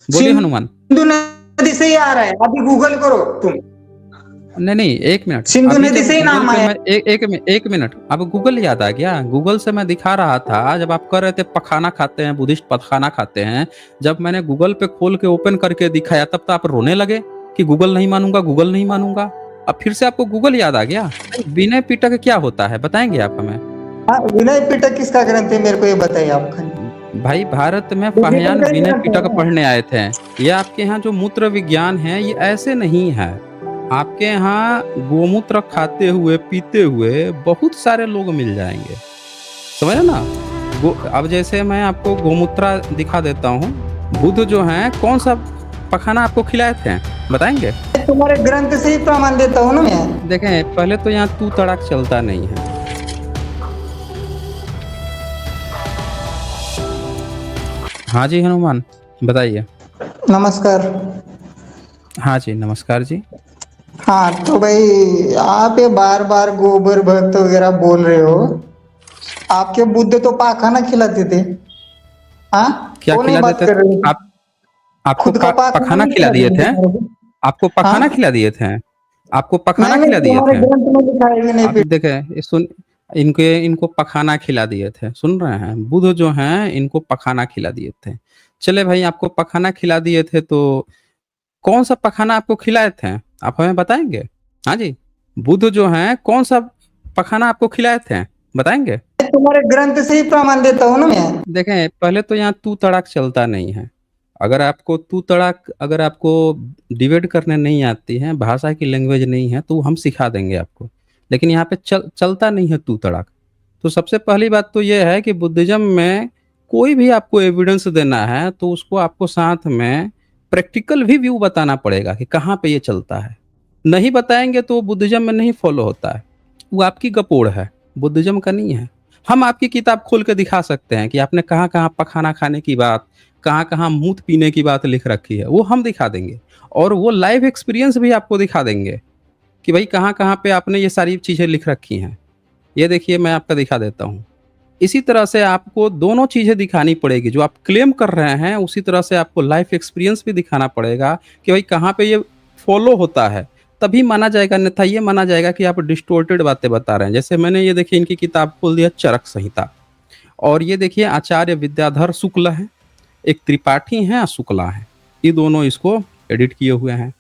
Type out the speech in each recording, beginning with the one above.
बोलिए हनुमान। सिंधु नदी से ही आ रहा है, अभी गूगल करो तुम। नहीं नहीं, एक मिनट। सिंधु अभी नदी जब से ही गूगल नाम पे आया। मैं एक मिनट, अब गूगल याद आ गया। गूगल से मैं दिखा रहा था जब आप कह रहे थे पखाना खाते हैं, बुद्धिस्ट पखाना खाते हैं। जब मैंने गूगल पे खोल के ओपन करके दिखाया तब तो आप रोने लगे कि गूगल नहीं मानूंगा, गूगल नहीं मानूंगा। अब फिर से आपको गूगल याद आ गया। विनय पिटक क्या होता है बताएंगे आप हमें? हाँ, विनय पिटक किसका ग्रंथ है, मेरे को ये बताइए आप खाली। भाई भारत में डिजिटल फाहियान का ही विनय ग्रंथ है पिटक ना। पढ़ने आए थे। ये आपके यहाँ जो मूत्र विज्ञान है ये ऐसे नहीं है। आपके यहाँ गोमूत्र खाते हुए पीते हुए बहुत सारे लोग मिल जाएंगे, समझे ना। अब जैसे मैं आपको गोमूत्रा दिखा देता हूँ। बुद्ध जो हैं कौन सा पखाना आपको खिलाए थे बताएंगे? तुम्हारे ग्रंथ से ही प्रमाण देता हूँ ना मैं। देखें पहले तो यहाँ तू तड़ाक चलता नहीं है। हाँ जी हनुमान बताइए। नमस्कार। हाँ जी नमस्कार जी। हाँ तो भाई, आप ये बार बार गोबर भक्त वगैरह बोल रहे हो। आपके बुद्ध तो पाखाना खिलाते थे। हाँ, क्या वो नहीं खिला बात देते कर थे रहे हो। आप? आपको खुद का पाखाना पखाना नहीं खिला खिलाते दिए थे? थे तुम्हारे को? आपको पखाना हाँ, खिला दिए थे? आपको नहीं पखाना नहीं, खिला दिए तुम्हारे थे? ग्रंथ में लिखा है कि नहीं आप पिट। देखे ये सुन, इनके इनको पखाना खिला दिए थे, सुन रहे हैं? बुध जो हैं इनको पखाना खिला दिए थे। चले भाई आपको पखाना खिला दिए थे तो कौन सा पखाना आपको खिलाए थे आप हमें बताएंगे? हाँ जी, बुध जो हैं कौन सा पखाना आपको खिलाए थे बताएंगे? तुम्हारे ग्रंथ से ही प्रमाण देता हूँ ना मैं। देखें पहले तो यहाँ तू तड़ाक चलता नहीं है। अगर आपको डिबेट करने नहीं आती है, भाषा की लैंग्वेज नहीं है तो हम सिखा देंगे आपको। लेकिन यहाँ पे चलता नहीं है तू तड़ाक। तो सबसे पहली बात तो ये है कि बुद्धिज्म में कोई भी आपको एविडेंस देना है तो उसको आपको साथ में प्रैक्टिकल भी व्यू बताना पड़ेगा कि कहाँ पे ये चलता है। नहीं बताएंगे तो बुद्धिज्म में नहीं फॉलो होता है। वो आपकी गपोड़ है, बुद्धिज्म का नहीं है। हम आपकी किताब खोल के दिखा सकते हैं कि आपने कहाँ कहाँ पखाना खाने की बात, कहाँ कहाँ मूत पीने की बात लिख रखी है, वो हम दिखा देंगे। और वो लाइव एक्सपीरियंस भी आपको दिखा देंगे कि भाई कहाँ कहाँ पे आपने ये सारी चीज़ें लिख रखी हैं। ये देखिए मैं आपका दिखा देता हूँ। इसी तरह से आपको दोनों चीज़ें दिखानी पड़ेगी, जो आप क्लेम कर रहे हैं उसी तरह से आपको लाइफ एक्सपीरियंस भी दिखाना पड़ेगा कि भाई कहाँ पे ये फॉलो होता है। तभी माना जाएगा, अन्यथा ये माना जाएगा कि आप डिस्टोर्टेड बातें बता रहे हैं। जैसे मैंने ये देखिए इनकी किताब खोल दिया चरक संहिता, और ये देखिए आचार्य विद्याधर शुक्ल है, एक त्रिपाठी हैं और शुक्ला हैं, ये दोनों इसको एडिट किए हुए हैं।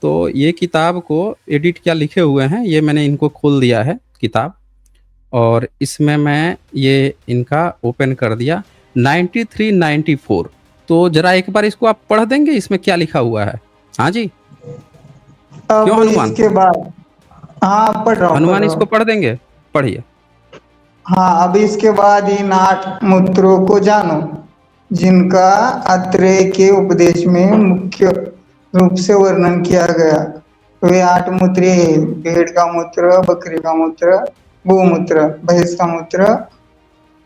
तो ये किताब को एडिट क्या लिखे हुए हैं ये मैंने इनको खोल दिया है किताब, और इसमें मैं ये इनका ओपन कर दिया 9394। तो जरा एक बार इसको आप पढ़ देंगे इसमें क्या लिखा हुआ है? हाँ जी, क्यों अब हनुमान? इसके बाद, हाँ पढ़ रहा हूँ पढ़ हनुमान रहा इसको हूँ। पढ़ देंगे, पढ़िए। हाँ, अब इसके बाद इन 8 मूत्रों को जानो, जिनका अत्रेय के उपदेश में मुख्य रूप से वर्णन किया गया। वे 8 मूत्र हैं: भेड़ का मूत्र, बकरी का मूत्र, गोमूत्र, भैंस का मूत्र,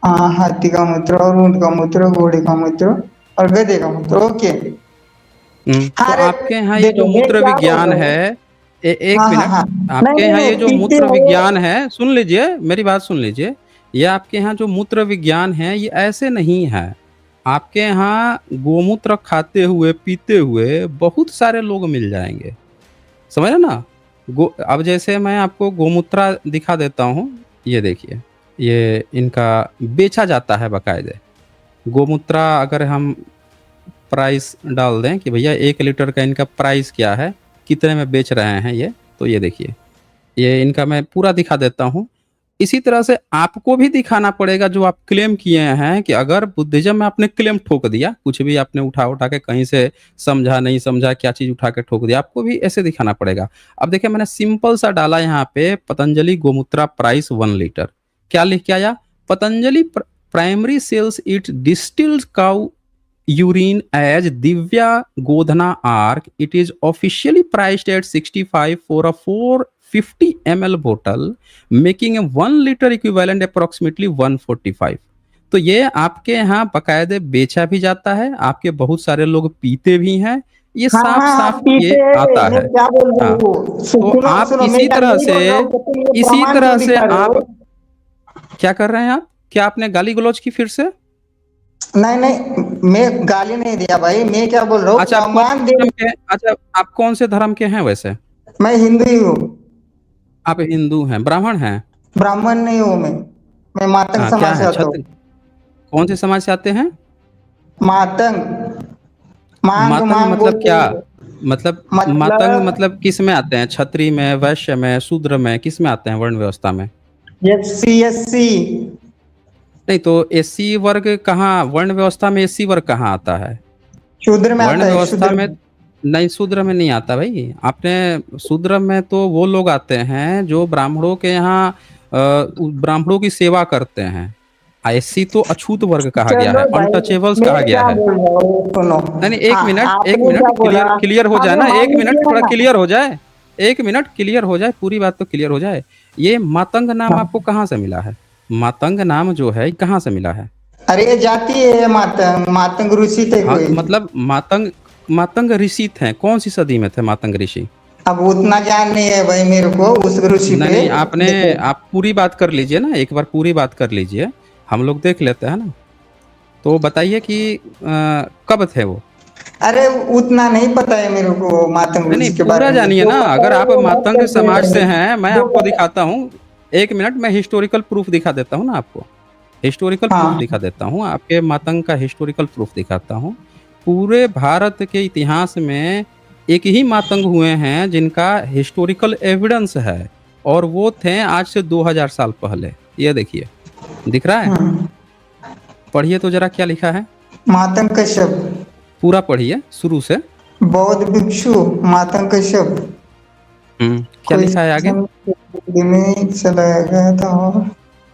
हाथी का मूत्र और ऊंट का मूत्र, घोड़े का मूत्र और गधे का मूत्र। ओके। तो अरे आपके यहाँ ये जो देखो मैं मूत्र क्या बोल विज्ञान रहा है, हूँ। एक हाँ हाँ मिनट, हाँ, नहीं आपके नहीं यहाँ नहीं, ये जो पीते मूत्र हुए। विज्ञान है, सुन लीजिए मेरी बात सुन लीजिए। ये आपके यहाँ जो मूत्र विज्ञान है ये ऐसे नहीं है। आपके यहाँ गोमूत्र खाते हुए पीते हुए बहुत सारे लोग मिल जाएंगे, समझ रहे ना। अब जैसे मैं आपको गोमूत्रा दिखा देता हूँ। ये देखिए, ये इनका बेचा जाता है बाकायदे। गोमूत्रा अगर हम प्राइस डाल दें कि भैया 1 लीटर का इनका प्राइस क्या है, कितने में बेच रहे हैं ये, तो ये देखिए, ये इनका मैं पूरा दिखा देता हूँ। इसी तरह से आपको भी दिखाना पड़ेगा जो आप क्लेम किए हैं कि अगर बुद्धिज्म में आपने क्लेम ठोक दिया, कुछ भी आपने उठा उठा के कहीं से समझा नहीं समझा क्या चीज उठा के ठोक दिया, आपको भी ऐसे दिखाना पड़ेगा। अब देखिए मैंने सिंपल सा डाला यहाँ पे पतंजलि गोमूत्रा प्राइस 1 लीटर। क्या लिख के आया? Patanjali primary sells it distilled cow urine as Divya Godhana Arc. It is officially priced at 65 for a 450 ml bottle, making a 1 liter equivalent approximately 145। तो ये आपके यहाँ बकायदे बेचा भी जाता है, आपके बहुत सारे लोग पीते भी हैं, ये हाँ साफ हाँ हाँ, साफ पीते ये हैं। आता मैं है। क्या बोल रहा हाँ, हूँ, तो सुनो आप सुनो, मैं इसी क्या तरह नहीं से बोल रहा हूँ, तो तुम ये इसी प्रमाण तरह क्यों से दिखा रहे आप हो? क्या कर रहे हैं? आप क्या आपने गाली गलौज की फिर से? नहीं नहीं, मैं गाली नहीं दिया भाई, मैं क्या बोल रहा हूँ, अच्छा, प्रमाण दे। अच्छा, आप कौन से धर्म के हैं वैसे? मैं हिंदू ही हूँ। आप हिंदू हैं, ब्राह्मण हैं? ब्राह्मण नहीं हूँ मैं मातंग हाँ, क्या समाज से है, आता छत्र? हूँ। कौन से समाज से आते हैं? मातंग, मांग मातंग मांग मतलब बोलते क्या? हैं। मतलब मातंग मतलब मतलब किस में आते हैं? क्षत्रिय में, वैश्य में, शूद्र में, किस में आते हैं वर्ण व्यवस्था में? SC नहीं तो एससी वर्ग कहाँ, वर्ण व्यवस्था में एससी वर्ग कहाँ आता है? शूद्र में वर्ण आता है, व्यवस्था शूद्र में में। नहीं, शूद्र में नहीं आता भाई। आपने शूद्र में तो वो लोग आते हैं जो ब्राह्मणों के यहाँ ब्राह्मणों की सेवा करते हैं। एससी तो अछूत वर्ग कहा गया है, चलो भाई, अनटचेबल्स मैं कहा गया क्या है। बोल रहा हूँ सुनो। नहीं नहीं, एक हाँ, मिनट, एक आपने मिनट, क्या बोला। क्लियर क्लियर हो जाए अबे ना, एक मान मिनट, लिया थोड़ा ना। क्लियर हो जाए। एक मिनट क्लियर हो जाए, पूरी बात तो क्लियर हो जाए। ये मातंग नाम हाँ। आपको कहाँ से मिला है? मातंग नाम जो है, ये कहाँ से मिला है? अरे ये जाति है मातंग, मातंग ऋषि थे हाँ, कोई। तो मतलब मातंग, मातंग ऋषि थे, कौन सी सदी में थे मातंग ऋषि? अब उतना ज्ञान नहीं है भाई मेरे को उस ऋषि नहीं पे। नहीं, आपने, देखो, आप पूरी बात कर लीजिए ना, एक बार पूरी बात कर लीजिए, हम लोग देख लेते हैं ना। तो बताइए कि कब थे वो? अरे उतना नहीं पता है मेरे को मातंग नहीं नहीं, ऋषि के पूरा बारे में, जानिए जो ना। पता अगर है आप वो बात मातंग करते समाज से हैं। हैं, मैं जो आपको पता। दिखाता हूँ। एक मिनट, मैं हिस्टोरिकल प्रूफ दिखा देता हूँ ना आपको। हिस्टोरिकल प्रूफ हाँ दिखा देता हूँ, आपके मातंग का हिस्टोरिकल प्रूफ दिखाता हूँ। पूरे भारत के इतिहास में एक ही मातंग हुए हैं जिनका हिस्टोरिकल एविडेंस है, और वो थे आज से 2000 साल पहले। ये देखिए, दिख रहा है? हम्म। पढ़िए तो जरा क्या लिखा है। मातंग कश्यप, पूरा पढ़िए शुरू से। बौद्ध भिक्षु मातंग कश्यप क्या को लिखा है आगे? दिल्ली में चलाया गया था और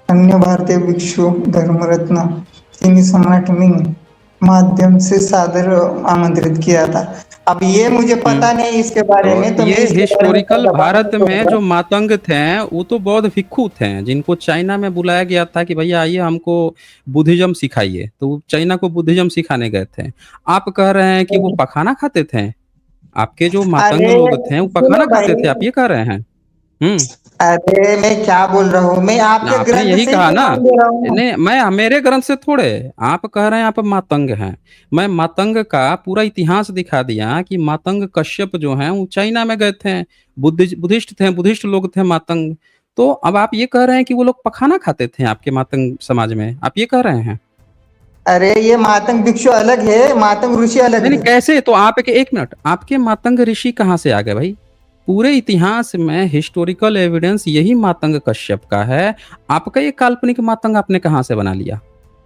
अन्य भारतीय भिक्षु धर्मरत्न चीनी सम्राट मिंग माध्यम से सादर आमंत्रित किया था। अब ये मुझे हम्म पता नहीं इसके बारे तो में, तो मैं ये इसके बारे में हिस्टोरिकल ज्यादा बात भारत नहीं में करूंगा। जो मातंग थे, वो तो बौद्ध भिक्षु थे जिनको चाइना में बुलाया गया था कि भैया आइए हमको बुद्धिज्म सिखाइए, तो वो चाइना को बुद्धिज्म सिखाने गए थे। आप कह रहे हैं कि वो पखाना खाते थे? आपके जो मातंग अरे लोग थे वो सुनो पखाना खाते भाई, थे, आप ये कह रहे हैं? हम्म अरे मैं क्या बोल रहा हूँ, मैं आपके आपने ग्रंथ यही से ही कहा ना। प्रमाण दे रहा हूँ ना। नहीं, मैं मेरे ग्रंथ से थोड़े। आप कह रहे हैं आप मातंग हैं। मैं मातंग का पूरा इतिहास दिखा दिया कि मातंग कश्यप जो हैं वो चाइना में गए थे। बुद्धिस्ट थे, बुद्धिस्ट लोग थे मातंग। तो अब आप ये कह रहे हैं कि वो लोग पखाना खाते थे आपके मातंग समाज में, आप ये कह रहे हैं? अरे ये मातंग भिक्षु अलग है, मातंग ऋषि अलग नहीं नहीं, है। कैसे? तो आप एक मिनट, आपके मातंग ऋषि कहाँ से आ गए भाई? पूरे इतिहास में हिस्टोरिकल एविडेंस यही मातंग कश्यप का है। आपका ये काल्पनिक मातंग आपने कहाँ से बना लिया?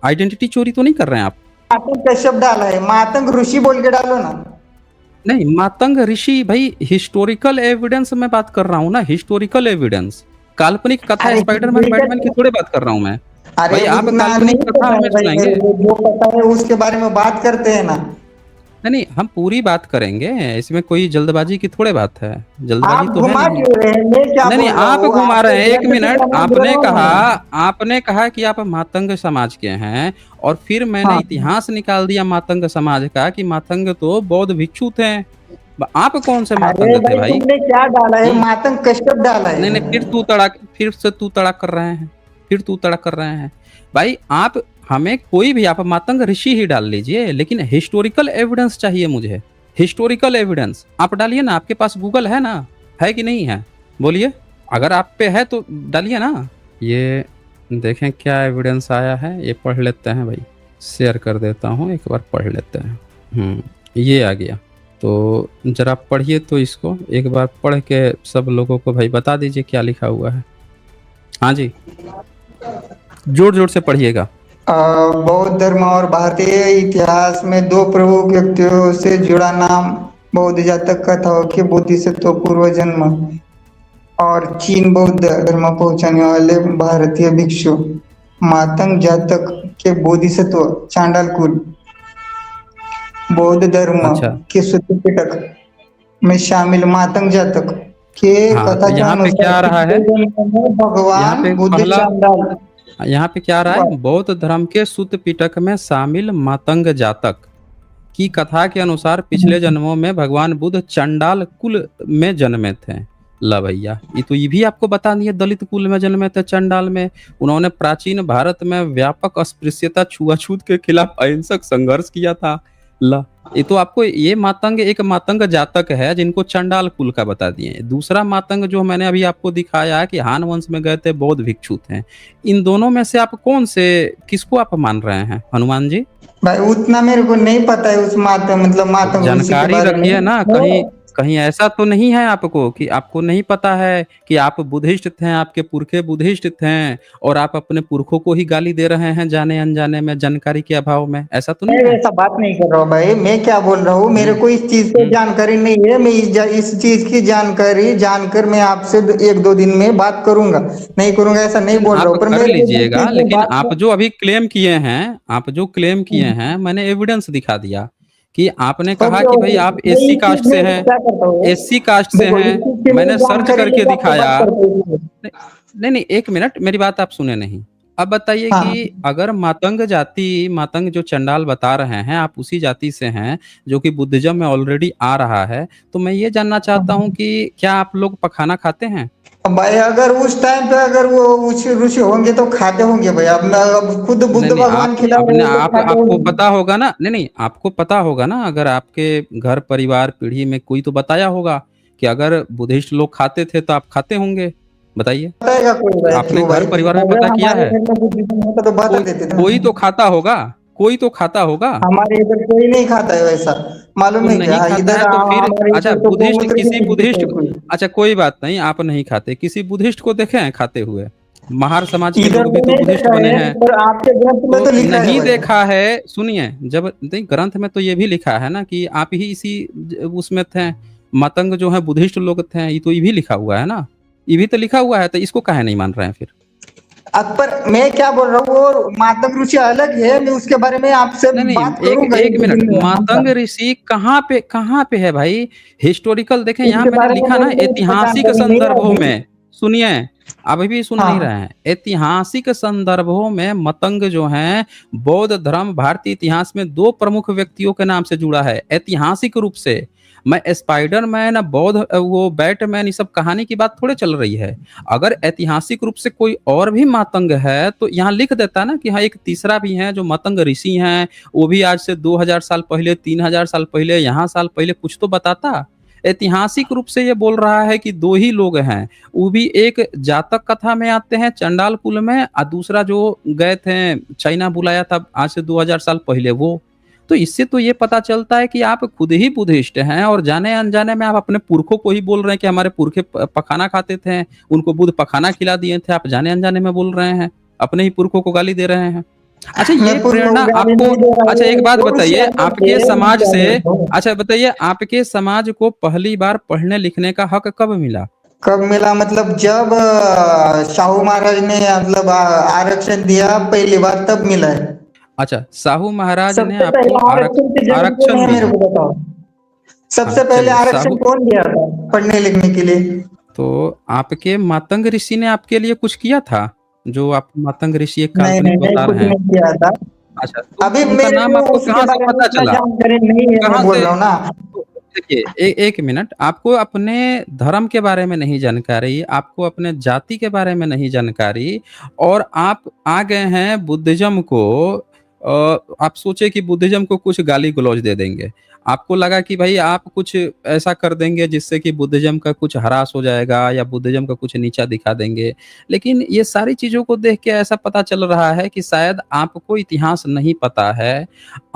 आइडेंटिटी चोरी तो नहीं कर रहे हैं आप? मातंग कश्यप डाला है, मातंग ऋषि बोल के डालो ना। नहीं, मातंग ऋषि भाई, हिस्टोरिकल एविडेंस मैं बात कर रहा हूँ ना, हिस्टोरिकल एविडेंस। काल्पनिक कथा अरे स्पाइडरमैन बैटमैन की थोड़े बात कर रहा हूँ मैं। अरे भाई आप उतना काल्पनिक नहीं कथा पता है हमें भाई सुनाएंगे? मेरे को, जो पता है उसके बारे में बात करते हैं ना। नहीं नहीं, हम पूरी बात करेंगे, इसमें कोई जल्दबाजी की थोड़े बात है। जल्दबाजी आप तो है घुमा नहीं। क्यों रहे हैं, मैं क्या नहीं नहीं, बोल रहा आप हूँ, घुमा आपके रहे हैं। एक ग्रंथ से मिनट, प्रमाण दे आपने रहा हूँ कहा, ना मैं। आपने कहा कि आप मातंग समाज के हैं, और फिर मैंने हाँ। इतिहास निकाल दिया मातंग समाज का कि मातंग तो बौद्ध भिक्षु थे। आप कौन से अरे मातंग थे भाई भाई? तुमने क्या डाला है, हम्म मातंग कश्यप डाला नहीं नहीं, है। फिर से तू तड़ाक कर रहे हैं। फिर तू तड़ाक कर रहे हैं। भाई आप, हमें कोई भी, आप मातंग ऋषि ही डाल लीजिए, लेकिन हिस्टोरिकल एविडेंस चाहिए मुझे। हिस्टोरिकल एविडेंस आप डालिए ना, आपके पास गूगल है ना? है कि नहीं है? बोलिए, अगर आप पे है तो डालिए ना। ये देखें क्या एविडेंस आया है, ये पढ़ लेते हैं भाई। शेयर कर देता हूँ, एक बार पढ़ लेते हैं। ये आ गया। तो जरा पढ़िए तो इसको एक बार पढ़ के सब लोगों को भाई बता दीजिए क्या लिखा हुआ है। हाँ जी, जोर जोर से पढ़िएगा। बौद्ध धर्म और भारतीय इतिहास में दो प्रमुख व्यक्तियों से जुड़ा नाम बौद्ध जातक कथाओं के बोधिसत्व पूर्व जन्म और चीन बौद्ध धर्म पहुंचाने वाले भारतीय भिक्षु मातंग जातक के बोधिसत्व चांडाल कुल बौद्ध धर्म अच्छा, के सूत्र पिटक में शामिल मातंग जातक के हाँ, कथा तो के यहाँ पे अनुसार क्या आ रहा है? पिछले जन्म में यहाँ भगवान पे बुद्ध पहला, चांडाल यहाँ पे क्या आ रहा है? बौद्ध धर्म के सुत्त पिटक में शामिल मातंग जातक की कथा के अनुसार पिछले जन्मों में भगवान बुद्ध चंडाल कुल में जन्मे थे। ला भैया, ये भी आपको बता दिए, दलित कुल में जन्मे थे चंडाल में। उन्होंने प्राचीन भारत में व्यापक अस्पृश्यता छुआछूत के खिलाफ अहिंसक संघर्ष किया था। ला, ये तो आपको ये मातंग, एक मातंग जातक है जिनको चंडाल कुल का बता दिए। दूसरा मातंग जो मैंने अभी आपको दिखाया कि हान वंश में गए थे, बौद्ध भिक्षु थे। इन दोनों में से आप कौन से, किसको आप मान रहे हैं, हनुमान जी? भाई उतना मेरे को नहीं पता है उस मातम मतलब मातंग ऋषि के जानकारी बारे में। रखिए ना, कहीं कहीं ऐसा तो नहीं है आपको कि आपको नहीं पता है कि आप बुद्धिस्ट थे, आपके पुरखे बुद्धिस्ट थे और आप अपने पुरखों को ही गाली दे रहे हैं जाने अनजाने में, जानकारी के अभाव में, ऐसा तो मैं नहीं है? ऐसा बात नहीं कर रहा हूँ भाई, मैं क्या बोल रहा हूँ, मेरे हम्म। को इस चीज की हम्म। जानकारी नहीं है। मैं इस चीज की जानकारी जानकर मैं आपसे एक दो दिन में बात करूंगा, नहीं करूंगा ऐसा नहीं बोल रहा आप हूँ, पर कर मेरे को जिस लीजिएगा, चीज में लेकिन बात आप जो अभी क्लेम किए हैं, आप जो क्लेम किए हैं, मैंने एविडेंस दिखा दिया कि आपने कहा ओके कि भाई ओके, आप मैं एससी इस कास्ट चीज से में हैं, क्या करता हूँ, एससी कास्ट से देखो हैं, इस चीज की मुझे मैंने सर्च जानकारी करके लेके आपसे दिखाया। बात करता हूँ। नहीं, नहीं, नहीं, एक मिनट, मेरी बात आप सुने नहीं। अब बताइए हाँ कि अगर मातंग जाति, मातंग जो चंडाल बता रहे हैं, आप उसी जाति से हैं जो कि बुद्धिज्म में ऑलरेडी आ रहा है, तो मैं ये जानना चाहता हूँ कि क्या आप लोग पखाना खाते हैं? अब भाई अगर उस टाइम पे अगर वो ऋषि ऋषि होंगे तो खाते होंगे भाई, अब खुद बुद्ध नहीं, नहीं, भगवान आप खिला रहे अपने हैं तो आप खाते आपको होंगे। पता होगा ना, नहीं, नहीं, आपको पता होगा ना, अगर आपके घर परिवार पीढ़ी में कोई तो बताया होगा कि अगर बुद्धिस्ट लोग खाते थे तो आप खाते होंगे, बताइए। बताएगा कोई भाई, आपने क्यों घर भाई, परिवार में अगर पता किया हमारे है? घर में बुद्धिज्म होता तो बता कोई देते थे कोई ना। तो खाता होगा, कोई तो खाता होगा। हमारे इधर कोई नहीं खाता है वैसा, तो मालूम है क्या, नहीं खाता इधर है तो फिर हमारे अच्छा, इधर तो बुद्धिस्ट गोमूत्र भी किसी नहीं पीता बुद्धिस्ट है को, कोई। अच्छा कोई बात नहीं, आप नहीं खाते, किसी बुद्धिस्ट को देखे हैं खाते हुए? महार समाज के इधर लोग भी तो तो नहीं बुद्धिस्ट देखा बने है, हैं। पर आपके ग्रंथ में तो तो लिखा है नहीं भाई। देखा है, सुनिए, जब नहीं, ग्रंथ में तो ये भी लिखा है ना कि आप ही इसी उसमें थे, मतंग जो है बुद्धिस्ट लोग थे, ये तो ये भी लिखा हुआ है ना, ये भी तो लिखा हुआ है, तो इसको काहे नहीं मान रहे हैं फिर? अब पर मैं क्या बोल रहा हूँ, और मातंग ऋषि अलग है, मैं उसके बारे में आपसे नहीं, नहीं, बात एक करूंगा एक एक दो मिनट, दिन में मातंग हमेशा। ऋषि कहाँ पे है भाई? हिस्टोरिकल देखें, यहाँ इसके मैंने बारे में लिखा ना, मेरे को इतना ऐतिहासिक जानकारी नहीं है संदर्भों अभी। में, सुनिए, अभी भी सुन नहीं रहे हाँ हैं, ऐतिहासिक संदर्भों में मतंग जो है, बौद्ध धर्म भारतीय इतिहास में दो प्रमुख व्यक्तियों के नाम से जुड़ा है, ऐतिहासिक रूप से। मैं स्पाइडरमैन, बौद्ध, वो बैटमैन, ये सब कहानी की बात थोड़े चल रही है। अगर ऐतिहासिक रूप से कोई और भी मातंग है तो यहाँ लिख देता ना कि हाँ एक तीसरा भी है जो मतंग ऋषि हैं, वो भी आज से 2000 साल पहले, 3000 साल पहले, यहाँ साल पहले कुछ तो बताता। ऐतिहासिक रूप से ये बोल रहा है कि दो ही लोग हैं, वो भी एक जातक कथा में आते हैं चंडाल कुल में, और दूसरा जो गए थे चाइना बुलाया था आज से 2000 साल पहले, वो। तो इससे तो ये पता चलता है कि आप खुद ही बुद्धिस्ट हैं और जाने अनजाने में आप अपने पुरखों को ही बोल रहे हैं कि हमारे पुरखे पखाना खाते थे, उनको बुद्ध पखाना खिला दिए थे, आप जाने अनजाने में बोल रहे हैं, अपने ही पुरखों को गाली दे रहे हैं। अच्छा, मैं ये पूर्व प्रेरणा गाली आपको, नहीं दे रहा अच्छा एक हूँ, बात और उससे बताइए, अलग आपके है, मैं समाज क्या से, बोलता हूँ। अच्छा बताइए, आपके समाज को पहली बार पढ़ने लिखने का हक कब मिला? कब मिला मतलब जब शाहू महाराज ने मतलब आरक्षण दिया पहली बार, तब मिला है। अच्छा, साहू महाराज ने सबसे आपको पहले आरक्षण की जरूरत कौन आरक्षण है मेरे दिया। को बताओ, हाँ सबसे पहले चलिए, आरक्षण साहू, कौन दिया था पढ़ने लिखने के लिए। तो आपके मातंग ऋषि ने आपके लिए कुछ किया था? जो आप मातंग ऋषि एक नहीं नहीं काल्पनिक नहीं, बता कुछ रहे हैं। नहीं किया था। अच्छा, तो अभी उनका मेरे नाम को आपको उसके कहाँ से बारे में पता इतना चला? जानकारी नहीं है, मैं कहाँ बोल से? रहा हूँ ना। तो देखिए, एक मिनट, आपको अपने धर्म के बारे में नहीं जानकारी, आपको अपने जाति के बारे में नहीं जानकारी, और आप आ गए हैं बुद्धिज्म को, आप सोचे कि बुद्धिज्म को कुछ गाली गलौज दे देंगे। आपको लगा कि भाई आप कुछ ऐसा कर देंगे जिससे कि बुद्धिज्म का कुछ ह्रास हो जाएगा या बुद्धिज्म का कुछ नीचा दिखा देंगे। लेकिन ये सारी चीज़ों को देख के ऐसा पता चल रहा है कि शायद आपको इतिहास नहीं पता है।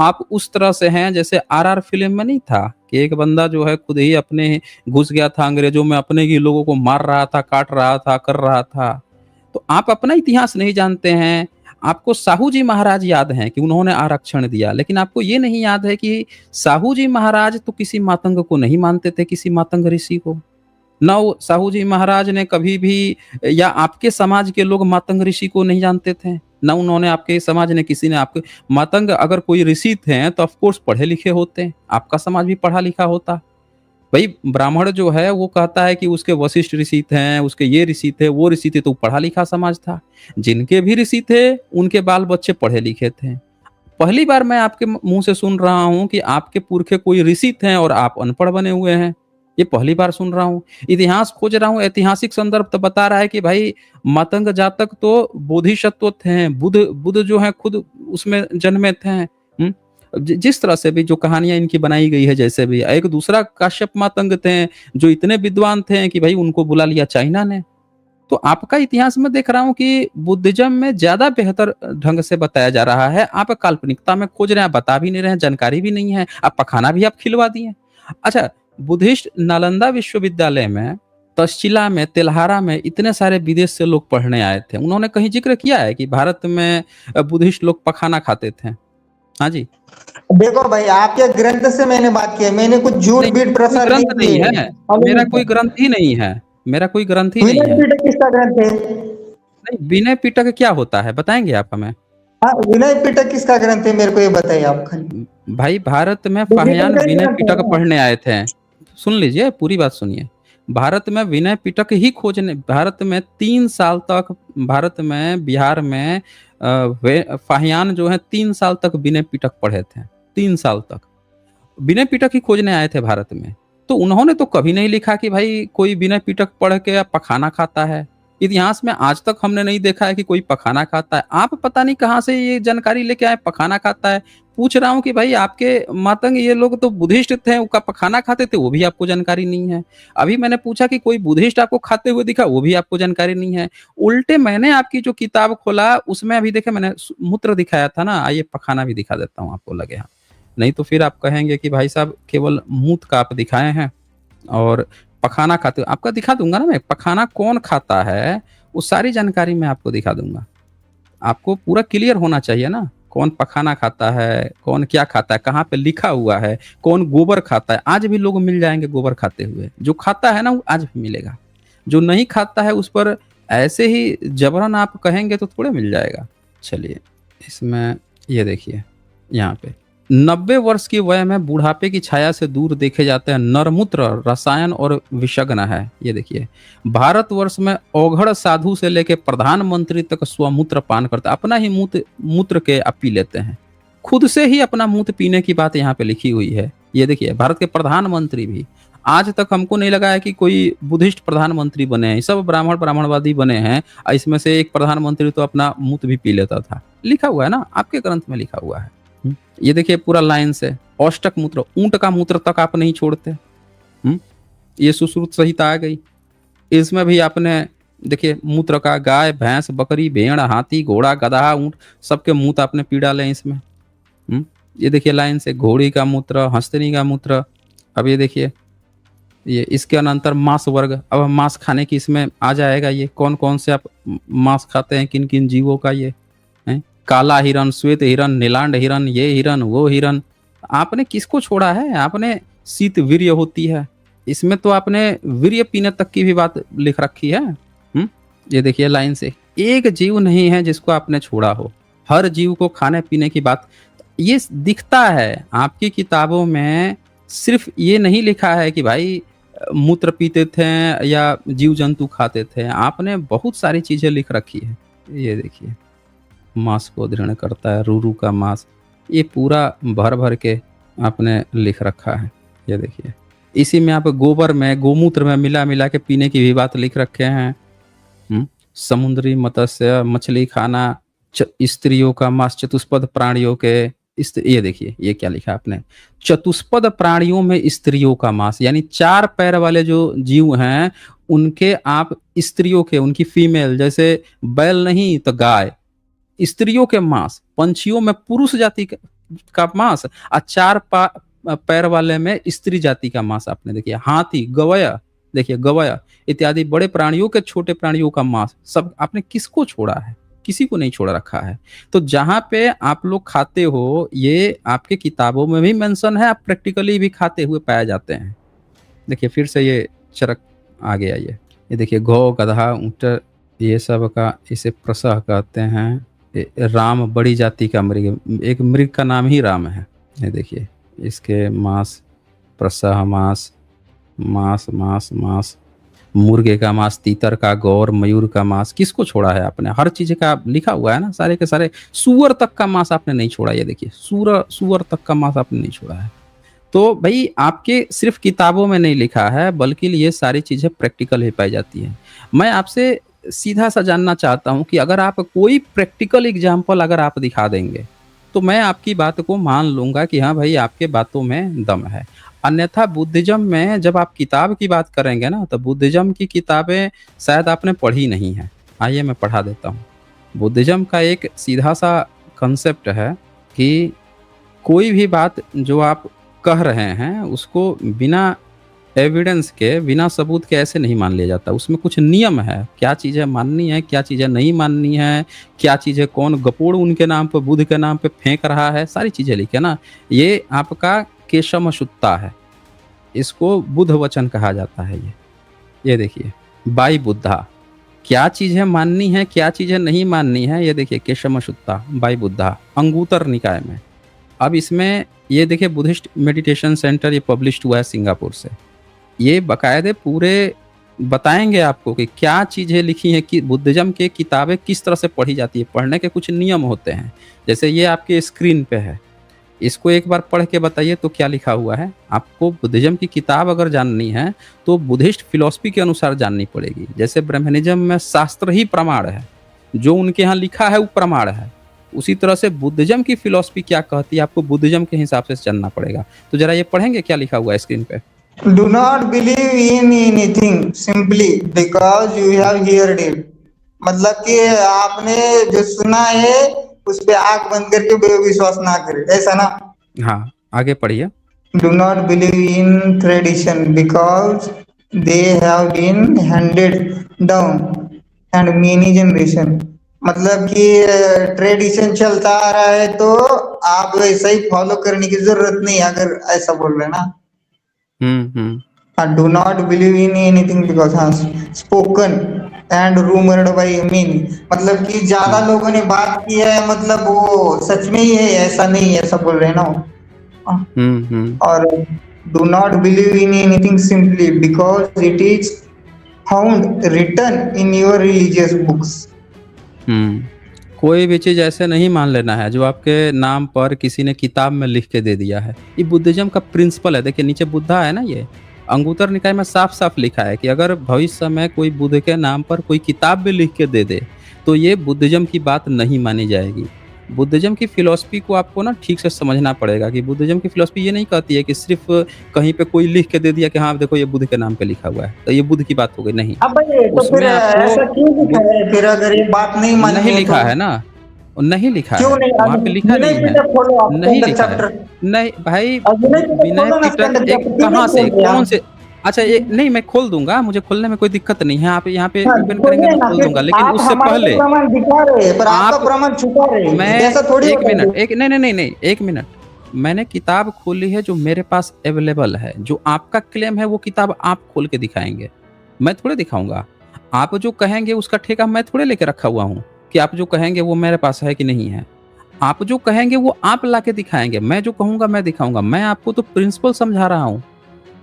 आप उस तरह से हैं जैसे आरआर फ़िल्म में नहीं था कि एक बंदा जो है खुद ही अपने घुस गया था अंग्रेज़ों में, अपने ही लोगों को मार रहा था, काट रहा था, कर रहा था। तो आप अपना इतिहास नहीं जानते हैं। आपको साहू जी महाराज याद हैं कि उन्होंने आरक्षण दिया, लेकिन आपको ये नहीं याद है कि साहू जी महाराज तो किसी मातंग को नहीं मानते थे, किसी मातंग ऋषि को। ना वो साहू जी महाराज ने कभी भी, या आपके समाज के लोग मातंग ऋषि को नहीं जानते थे। ना उन्होंने, आपके समाज ने किसी ने आपके, मातंग अगर कोई ऋषि थे तो ऑफ कोर्स पढ़े लिखे होते। आपका समाज भी पढ़ा लिखा होता। भाई ब्राह्मण जो है वो कहता है कि उसके वशिष्ठ ऋषि थे, उसके ये ऋषि थे, वो ऋषि थे, तो पढ़ा लिखा समाज था। जिनके भी ऋषि थे उनके बाल बच्चे पढ़े लिखे थे। पहली बार मैं आपके मुंह से सुन रहा हूँ कि आपके पुरखे कोई ऋषि थे और आप अनपढ़ बने हुए हैं। ये पहली बार सुन रहा हूँ। इतिहास खोज रहा हूँ, ऐतिहासिक संदर्भ तो बता रहा है कि भाई मतंग जातक तो बोधिसत्व थे, बुद्ध बुद्ध जो हैं खुद उसमें जन्मे थे। जिस तरह से भी जो कहानियाँ इनकी बनाई गई है, जैसे भी एक दूसरा काश्यप मातंग थे, जो इतने विद्वान थे कि भाई उनको बुला लिया चाइना ने। तो आपका इतिहास में देख रहा हूँ कि बुद्धिज़्म में ज़्यादा बेहतर ढंग से बताया जा रहा है। आप काल्पनिकता में खोज रहे हैं, आप बता भी नहीं रहे हैं, जानकारी भी नहीं है, आप पखाना भी आप खिलवा दिए। अच्छा, बुद्धिस्ट नालंदा विश्वविद्यालय में, तक्षशिला में, तेल्हारा में इतने सारे विदेश से लोग पढ़ने आए थे। उन्होंने कहीं ज़िक्र किया है कि भारत में बुद्धिस्ट लोग पखाना खाते थे? हाँ जी। देखो भाई, आपके ग्रंथ से मैंने बात की है, मैंने कुछ झूठ नहीं, बीठ कोई प्रसार नहीं ग्रंथ नहीं किए है। हैं। अभी मेरा कोई ग्रंथ ही नहीं है। मेरा कोई ग्रंथ ही नहीं विनय है। पिटक किसका ग्रंथ है? नहीं, विनय पिटक क्या होता है? बताएँगे आप हमें? हाँ, विनय पिटक किसका ग्रंथ है, मेरे को ये बताइए आप खाली। भाई भारत में बुद्धिज्म फाहियान का ही विनय ग्रंथ है पिटक ना? पढ़ने आए थे। सुन लीजिए, पूरी बात सुनिए। भारत में विनय पिटक ही खोजने, भारत में 3 साल तक, भारत में, बिहार में वे फाहियान जो हैं 3 साल तक विनय पिटक पढ़े थे। 3 साल तक। विनय पिटक ही खोजने आए थे भारत में। तो उन्होंने तो कभी नहीं लिखा कि भाई कोई विनय पिटक पढ़ के पखाना खाता है। इतिहास में आज तक हमने नहीं देखा है कि कोई पखाना खाता है। आप पता नहीं कहाँ से ये जानकारी लेके आए पखाना खाता है। पूछ रहा हूँ कि भाई आपके मातंग ये लोग तो बुद्धिस्ट थे, उनका पखाना खाते थे, वो भी आपको जानकारी नहीं है। अभी मैंने पूछा कि कोई बुद्धिस्ट आपको खाते हुए दिखा, वो भी आपको जानकारी नहीं है। उल्टे मैंने आपकी जो किताब खोला उसमें अभी देखे मैंने मूत्र दिखाया था ना, आइए पखाना भी दिखा देता हूँ आपको, लगे हाथ। नहीं तो फिर आप कहेंगे कि भाई साहब केवल मूत का आप दिखाए हैं और पखाना खाते हो। आपका दिखा दूंगा ना मैं, पखाना कौन खाता है वो सारी जानकारी मैं आपको दिखा दूंगा। आपको पूरा क्लियर होना चाहिए ना, कौन पखाना खाता है, कौन क्या खाता है, कहाँ पे लिखा हुआ है, कौन गोबर खाता है। आज भी लोग मिल जाएंगे गोबर खाते हुए, जो खाता है ना वो आज भी मिलेगा। जो नहीं खाता है उस पर ऐसे ही जबरन आप कहेंगे तो थोड़े मिल जाएगा। चलिए, इसमें ये देखिए, यहाँ पे 90 वर्ष की वय में बुढ़ापे की छाया से दूर देखे जाते हैं नरमूत्र रसायन और विषग्न है। ये देखिए, भारतवर्ष में औघड़ साधु से लेके प्रधानमंत्री तक स्वमूत्र पान करते हैं। अपना ही मूत्र के आप पी लेते हैं। खुद से ही अपना मूत्र पीने की बात यहाँ पे लिखी हुई है। ये देखिए, भारत के प्रधानमंत्री भी, आज तक हमको नहीं लगा है कि कोई बुद्धिस्ट प्रधानमंत्री बने हैं। सब ब्राह्मणवादी बने हैं। इसमें से एक प्रधानमंत्री तो अपना मूत्र भी पी लेता था। लिखा हुआ है ना, आपके ग्रंथ में लिखा हुआ है। ये देखिए पूरा लाइन से, औष्टक मूत्र, ऊंट का मूत्र तक आप नहीं छोड़ते। ये सुश्रुत संहिता आ गई। इसमें भी आपने देखिए मूत्र का गाय, भैंस, बकरी, भेड़, हाथी, घोड़ा, गधा, ऊंट सबके मूत्र आपने पी डाले इसमें। ये देखिए लाइन से, घोड़ी का मूत्र, हंसनी का मूत्र। अब ये देखिए, ये इसके अनंतर मांस वर्ग। अब हम मांस खाने की इसमें आ जाएगा, ये कौन कौन से आप मांस खाते हैं, किन किन जीवों का ये है। काला हिरन, श्वेत हिरन, नीलांड हिरन, ये हिरन, वो हिरन। आपने किसको छोड़ा है? आपने शीत वीर्य होती है, इसमें तो आपने वीर्य पीने तक की भी बात लिख रखी है। ये देखिए लाइन से, एक जीव नहीं है जिसको आपने छोड़ा हो, हर जीव को खाने पीने की बात। ये दिखता है आपकी किताबों में। सिर्फ ये नहीं लिखा है कि भाई मूत्र पीते थे या जीव जंतु खाते थे। आपने बहुत सारी चीजें लिख रखी है। ये देखिए, मांस को दृढ़ करता है, रूरू का मांस, ये पूरा भर भर के आपने लिख रखा है। ये देखिए, इसी में आप गोबर में, गोमूत्र में मिला मिला के पीने की भी बात लिख रखे हैं। समुद्री मत्स्य, मछली खाना, स्त्रियों का मांस, चतुष्पद प्राणियों के, ये देखिए ये क्या लिखा आपने, चतुष्पद प्राणियों में स्त्रियों का मांस, यानी 4 पैर वाले जो जीव हैं उनके आप स्त्रियों के, उनकी फीमेल, जैसे बैल नहीं तो गाय, स्त्रियों के मांस, पंछियों में पुरुष जाति का मांस, और 4 पैर वाले में स्त्री जाति का मांस आपने देखिए। हाथी, गवया, देखिए गवया इत्यादि बड़े प्राणियों के, छोटे प्राणियों का मांस, सब आपने किसको छोड़ा है? किसी को नहीं छोड़ रखा है। तो जहां पे आप लोग खाते हो, ये आपके किताबों में भी मेंशन है, आप प्रैक्टिकली भी खाते हुए पाए जाते हैं। देखिए फिर से ये चरक आ गया। ये देखिए, गौ, गधा, ऊंट, ये सब का इसे प्रसह कहते हैं। राम बड़ी जाति का मृग, एक मृग का नाम ही राम है। ये देखिए, इसके मांस, प्रसह मांस, मांस मांस मांस, मुर्गे का मांस, तीतर का, गौर, मयूर का मांस, किसको छोड़ा है आपने? हर चीज का लिखा हुआ है ना, सारे के सारे। सूअर तक का मांस आपने नहीं छोड़ा। ये देखिए, सूअर तक का मांस आपने नहीं छोड़ा है। तो भई आपके सिर्फ़ किताबों में नहीं लिखा है, बल्कि ये सारी चीज़ें प्रैक्टिकल ही पाई जाती हैं। मैं आपसे सीधा-सा जानना चाहता हूँ कि अगर आप कोई प्रैक्टिकल एग्ज़ाम्पल अगर आप दिखा देंगे, तो मैं आपकी बात को मान लूँगा कि हाँ भाई, आपके बातों में दम है। अन्यथा बुद्धिज़्म में जब आप किताब की बात करेंगे ना, तो बुद्धिज़्म की किताबें शायद आपने पढ़ी नहीं हैं। आइए मैं पढ़ा देता हूँ। बुद्धिज़्म का एक सीधा-सा कांसेप्ट है कि कोई भी बात जो आप कह रहे हैं, उसको बिना एविडेंस के, बिना सबूत के ऐसे नहीं मान लिया जाता। उसमें कुछ नियम है, क्या चीज़ें माननी है, क्या चीज़ें नहीं माननी है, क्या चीज़ें कौन गपोड़ उनके नाम पे, बुध के नाम पे फेंक रहा है, सारी चीज़ें लिखी है ना। ये आपका केशमशुत्ता है, इसको बुध वचन कहा जाता है ये। ये देखिए, बाई बुद्धा, क्या चीज़ें माननी है, क्या चीज़ें नहीं माननी है, ये देखिए केशमशुत्ता बाई बुद्धा, अंगुत्तर निकाय में। अब इसमें ये देखिए बुद्धिस्ट मेडिटेशन सेंटर ये पब्लिश्ड हुआ है सिंगापुर से। ये बाकायदे पूरे बताएँगे आपको कि क्या चीज़ें लिखी हैं कि बुद्धिज़्म की किताबें किस तरह से पढ़ी जाती है, पढ़ने के कुछ नियम होते हैं। जैसे ये आपके स्क्रीन पे है, इसको एक बार पढ़ के बताइए तो क्या लिखा हुआ है? आपको बुद्धिज़्म की किताब अगर जाननी है, तो बुद्धिस्ट फिलॉसफी के अनुसार जाननी पड़ेगी। जैसे ब्रह्मनिज़्म में शास्त्र ही प्रमाण है, जो उनके यहाँ लिखा है वो प्रमाण है। उसी तरह से बुद्धिज़्म की फिलॉसफी क्या कहती है, आपको बुद्धिज़्म के हिसाब से जानना पड़ेगा। तो ज़रा ये पढ़ेंगे क्या लिखा हुआ है स्क्रीन पे? Do not believe in anything simply because you have heard it. मतलब कि आपने जो सुना है उस पे आंख बंद करके विश्वास ना करें, ऐसा ना। हाँ, आगे पढ़िए। Do not believe in tradition because they have been handed down and many generation. मतलब कि ट्रेडिशन चलता आ रहा है तो आप वैसा ही फॉलो करने की जरूरत नहीं, अगर ऐसा बोल रहे हैं ना। हुँ। Do not believe in anything because has spoken and rumored by many. मतलब कि ज्यादा हुँ, लोगों ने बात की है, मतलब वो सच में ही है, ऐसा नहीं है, ऐसा बोल रहे हैं ना वो। हुँ। और do not believe in anything simply because it is found written in your religious books. हुँ। कोई भी चीज़ ऐसे नहीं मान लेना है जो आपके नाम पर किसी ने किताब में लिख के दे दिया है। ये बुद्धिज़्म का प्रिंसिपल है। देखिए नीचे बुद्धा है ना ये, अंगुत्तर निकाय में साफ-साफ लिखा है कि अगर भविष्य में कोई बुद्ध के नाम पर कोई किताब भी लिख के दे दे, तो ये बुद्धिज़्म की बात नहीं मानी जाएगी। बुद्धिज़्म की फ़िलॉसफ़ी को आपको ना ठीक से समझना पड़ेगा कि बुद्धिज़्म की फ़िलॉसफ़ी ये नहीं कहती है कि सिर्फ़ कहीं पे कोई लिख के दे दिया कि हाँ, देखो ये बुद्ध के नाम पे लिखा हुआ है, तो ये बुद्ध की बात हो गई, नहीं। अब भाई तो फिर उसमें आपको ऐसा क्यों लिखा बुद्ध है, फिर अगर ये बात नहीं माननी नहीं है तो लिखा है ना, नहीं लिखा क्यों है, नहीं? वहाँ पे लिखा विनय नहीं है, पीटक खोलो आप नहीं स्टैंडर्ड लिखा है। चैप्टर। नहीं भाई, अब विनय पीटक विनय खोलो ना पिटक स्टैंडर्ड एक चैप्टर, क्यों कहाँ नहीं से, खोल रहे कौन आप? से? अच्छा ये नहीं मैं खोल दूँगा, मुझे खोलने में कोई दिक्कत नहीं है, आप यहाँ पे हाँ, ओपन करेंगे खोलिए मैं ना खोल फिर। दूँगा, लेकिन आप उससे हमारे को पहले प्रमाण दिखा रहे हैं पर आपका आप प्रमाण छुपा रहे हैं, मैं ऐसा थोड़ी 1 होता है मिनट, फिर। एक नहीं, 1 मिनट। मैंने किताब खोली है जो मेरे पास अवेलेबल है, जो आपका क्लेम है वो किताब आप खोल के दिखाएँगे, मैं थोड़ी दिखाऊँगा। आप जो कहेंगे उसका ठेका मैं थोड़ी लेके रखा हुआ हूँ, कि आप जो कहेंगे वो मेरे पास है कि नहीं है। आप जो कहेंगे वो आप लाके दिखाएँगे, मैं जो कहूँगा मैं दिखाऊँगा। मैं आपको तो प्रिंसिपल समझा रहा हूँ।